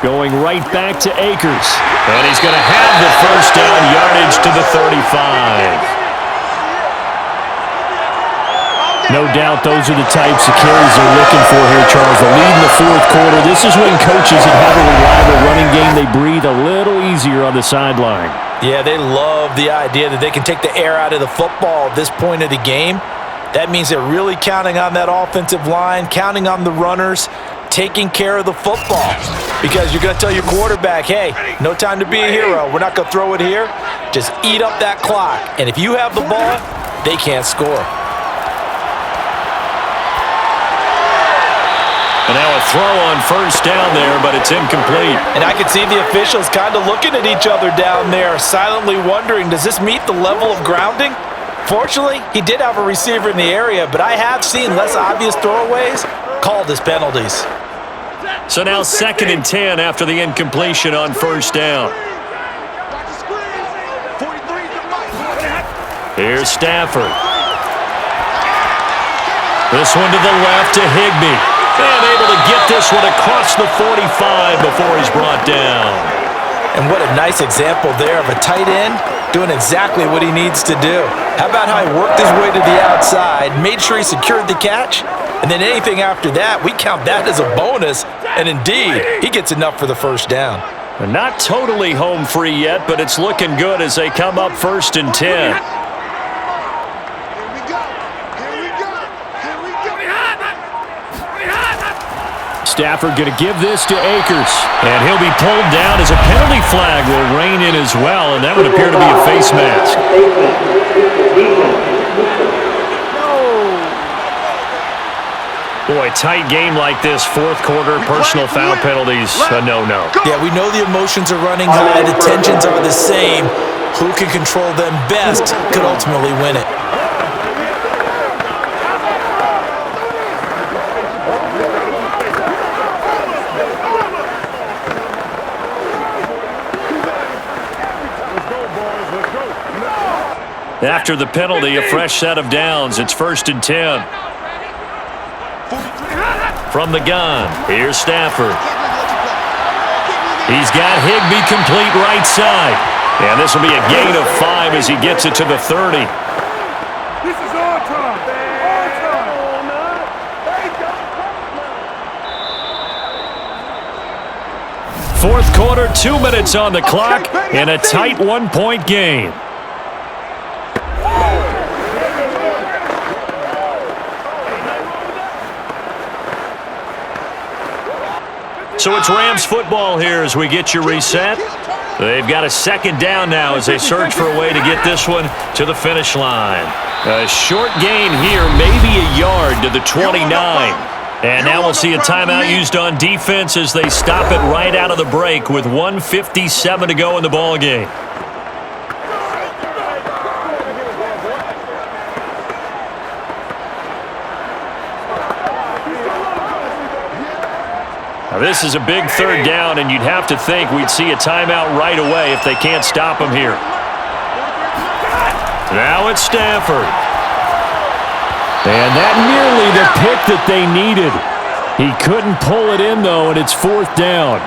Going right back to Akers. And he's going to have the first down yardage to the 35. No doubt those are the types of carries they're looking for here, Charles. The lead in the fourth quarter. This is when coaches that have a reliable running game, they breathe a little easier on the sideline. Yeah, they love the idea that they can take the air out of the football at this point of the game. That means they're really counting on that offensive line, counting on the runners, taking care of the football. Because you're going to tell your quarterback, hey, no time to be a hero. We're not going to throw it here. Just eat up that clock. And if you have the ball, they can't score. And now a throw on first down there, but it's incomplete. And I could see the officials kind of looking at each other down there, silently wondering, does this meet the level of grounding? Fortunately, he did have a receiver in the area, but I have seen less obvious throwaways called as penalties. So now 2nd and 10 after the incompletion on first down. Here's Stafford. This one to the left to Higbee. And able to get this one across the 45 before he's brought down. And what a nice example there of a tight end doing exactly what he needs to do. How about how he worked his way to the outside, made sure he secured the catch, and then anything after that, we count that as a bonus, and indeed, he gets enough for the first down. They're not totally home free yet, but it's looking good as they come up 1st and 10. Stafford going to give this to Akers. And he'll be pulled down as a penalty flag will rein in as well, and that would appear to be a face mask. Boy, tight game like this, fourth quarter, personal foul penalties, a no-no. Yeah, we know the emotions are running high, the tensions are the same. Who can control them best could ultimately win it. After the penalty, a fresh set of downs. It's 1st and 10. From the gun, here's Stafford. He's got Higbee complete right side. And this will be a gain of 5 as he gets it to the 30. This is our time. Our time. Fourth quarter, 2 minutes on the clock, in a tight 1-point game. So it's Rams football here as we get you reset. They've got a second down now as they search for a way to get this one to the finish line. A short gain here, maybe a yard to the 29. And now we'll see a timeout used on defense as they stop it right out of the break with 1:57 to go in the ball game. Now this is a big third down, and you'd have to think we'd see a timeout right away if they can't stop him here. Now it's Stafford. And that nearly the pick that they needed. He couldn't pull it in, though, and it's fourth down.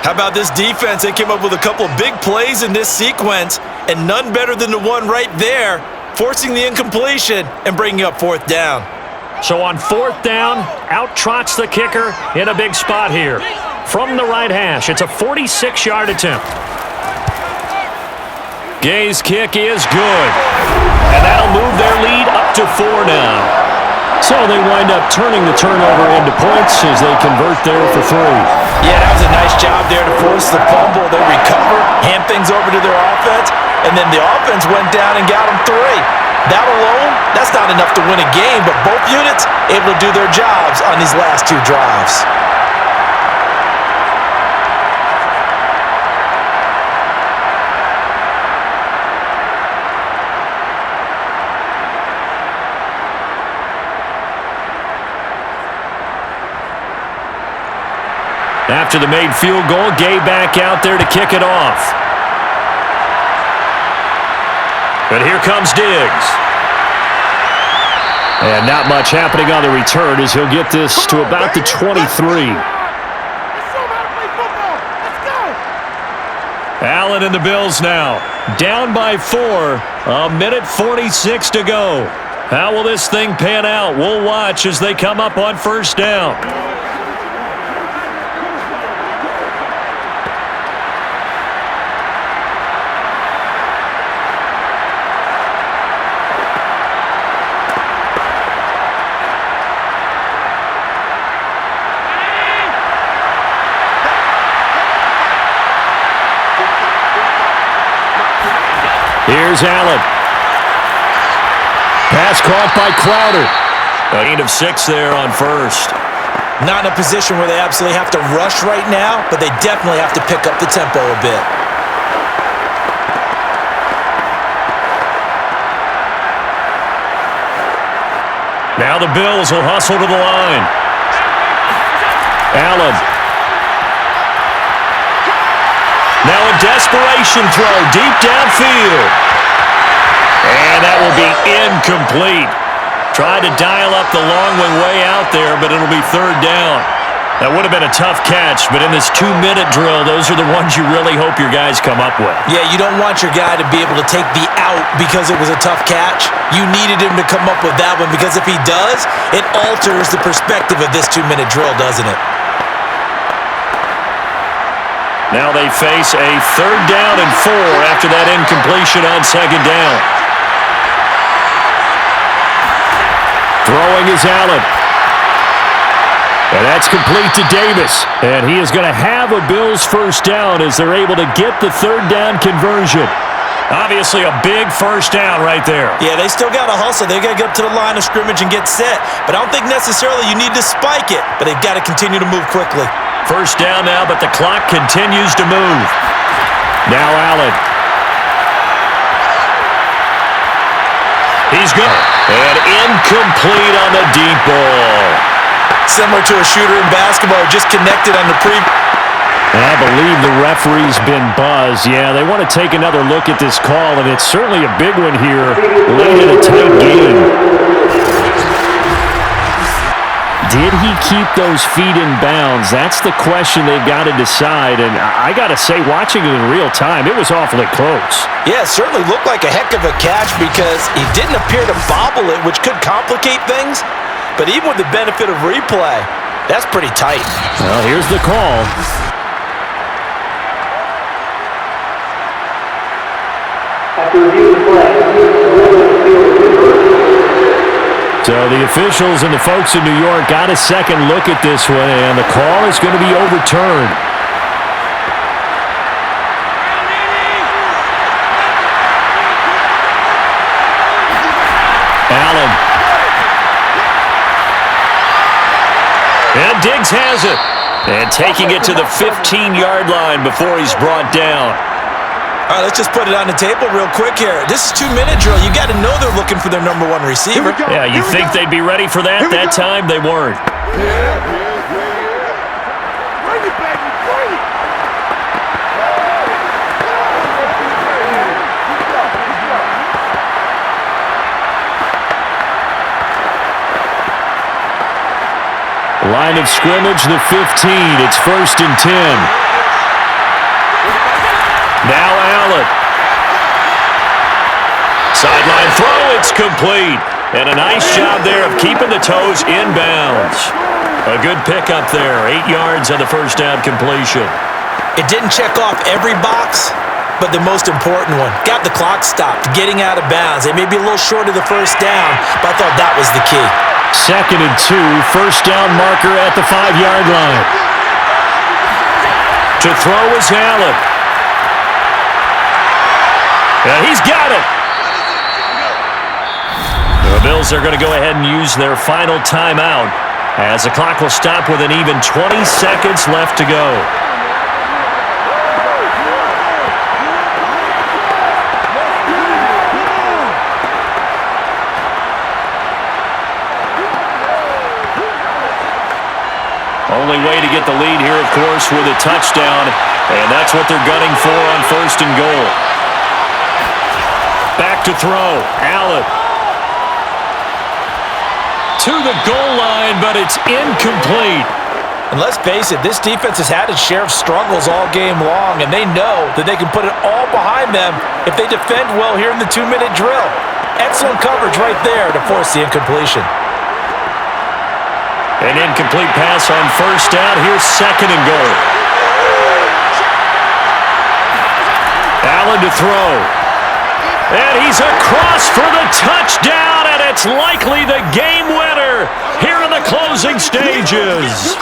How about this defense? They came up with a couple of big plays in this sequence, and none better than the one right there, forcing the incompletion and bringing up fourth down. So on fourth down, out trots the kicker in a big spot here. From the right hash, it's a 46-yard attempt. Gay's kick is good. And that'll move their lead up to 4 now. So they wind up turning the turnover into points as they convert there for 3. Yeah, that was a nice job there to force the fumble. They recover, hand things over to their offense, and then the offense went down and got them 3. That alone, that's not enough to win a game, but both units able to do their jobs on these last 2 drives. After the made field goal, Gay back out there to kick it off. But here comes Diggs. And not much happening on the return as he'll get this to about the 23. Allen and the Bills now. Down by 4. A minute 46 to go. How will this thing pan out? We'll watch as they come up on first down. Here's Allen. Pass caught by Crowder. A gain of 6 there on first. Not in a position where they absolutely have to rush right now, but they definitely have to pick up the tempo a bit. Now the Bills will hustle to the line. Allen. Now a desperation throw deep downfield. And that will be incomplete. Tried to dial up the long one way out there, but it'll be third down. That would have been a tough catch, but in this 2-minute drill, those are the ones you really hope your guys come up with. Yeah, you don't want your guy to be able to take the out because it was a tough catch. You needed him to come up with that one because if he does, it alters the perspective of this 2-minute drill, doesn't it? Now they face a third down and 4 after that incompletion on second down. Throwing is Allen. And that's complete to Davis. And he is going to have a Bills first down as they're able to get the third down conversion. Obviously a big first down right there. Yeah, they still got to hustle. They got to get up to the line of scrimmage and get set. But I don't think necessarily you need to spike it. But they've got to continue to move quickly. First down now, but the clock continues to move. Now Allen. He's good. And incomplete on the deep ball. Similar to a shooter in basketball, just connected on the I believe the referee's been buzzed. Yeah, they want to take another look at this call, and it's certainly a big one here late in a tight game. Did he keep those feet in bounds? That's the question they've got to decide. And I got to say, watching it in real time, it was awfully close. Yeah, it certainly looked like a heck of a catch because he didn't appear to bobble it, which could complicate things. But even with the benefit of replay, that's pretty tight. Well, here's the call. After review of the play, the rule on the field is reversed. So the officials and the folks in New York got a second look at this one, and the call is going to be overturned. Allen. And Diggs has it. And taking it to the 15-yard line before he's brought down. All right, let's just put it on the table real quick here. This is 2-minute drill. You got to know they're looking for their number one receiver. Yeah, you think they'd be ready for that? That time they weren't. Bring it, baby, bring it. Line of scrimmage, the 15. It's 1st and 10. Now Allen. Sideline throw, it's complete. And a nice job there of keeping the toes in bounds. A good pickup there, 8 yards on the first down completion. It didn't check off every box, but the most important one. Got the clock stopped, getting out of bounds. They may be a little short of the first down, but I thought that was the key. 2nd and 2, first down marker at the 5-yard line. To throw is Allen. And he's got it. The Bills are going to go ahead and use their final timeout as the clock will stop with an even 20 seconds left to go. Only way to get the lead here, of course, with a touchdown, and that's what they're gunning for on 1st and goal. Back to throw, Allen. To the goal line, but it's incomplete. And let's face it, this defense has had its share of struggles all game long, and they know that they can put it all behind them if they defend well here in the 2-minute drill. Excellent coverage right there to force the incompletion. An incomplete pass on 1st down. Here's 2nd and goal. Allen to throw. And he's across for the touchdown, and it's likely the game winner here in the closing stages.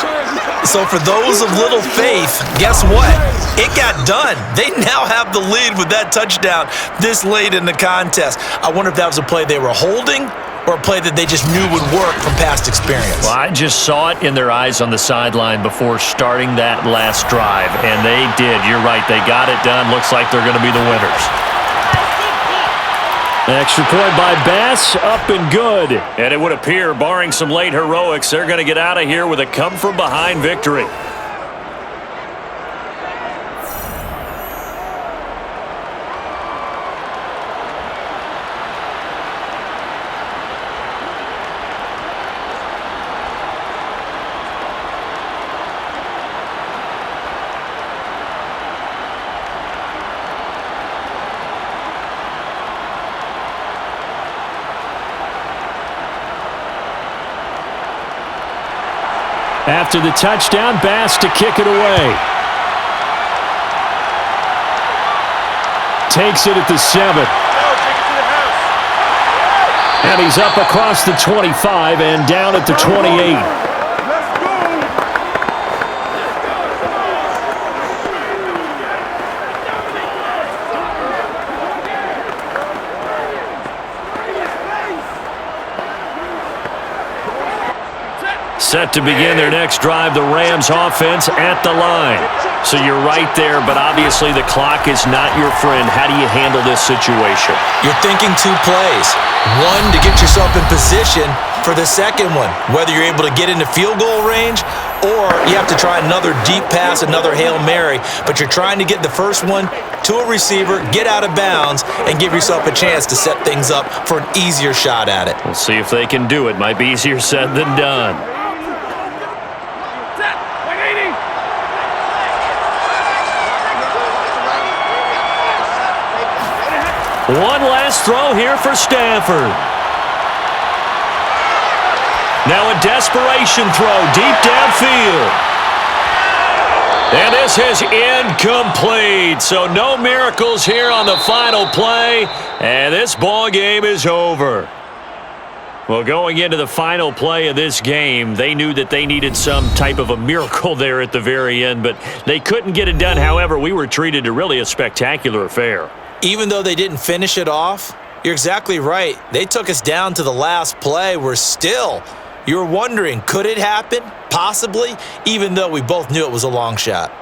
So for those of little faith, guess what? It got done. They now have the lead with that touchdown this late in the contest. I wonder if that was a play they were holding or a play that they just knew would work from past experience. Well, I just saw it in their eyes on the sideline before starting that last drive, and they did. You're right. They got it done. Looks like they're going to be the winners. Extra point by Bass, up and good. And it would appear, barring some late heroics, they're going to get out of here with a come-from-behind victory. After the touchdown, Bass to kick it away. Takes it at the 7. And he's up across the 25 and down at the 28. Set to begin their next drive, the Rams offense at the line. So you're right there, but obviously the clock is not your friend. How do you handle this situation? You're thinking 2 plays. One, to get yourself in position for the second one, whether you're able to get into field goal range or you have to try another deep pass, another Hail Mary. But you're trying to get the first one to a receiver, get out of bounds, and give yourself a chance to set things up for an easier shot at it. We'll see if they can do it. Might be easier said than done. One last throw here for Stafford. Now a desperation throw deep downfield. And this is incomplete. So no miracles here on the final play. And this ball game is over. Well, going into the final play of this game, they knew that they needed some type of a miracle there at the very end, but they couldn't get it done. However, we were treated to really a spectacular affair. Even though they didn't finish it off, you're exactly right. They took us down to the last play. You were wondering, could it happen? Possibly, even though we both knew it was a long shot.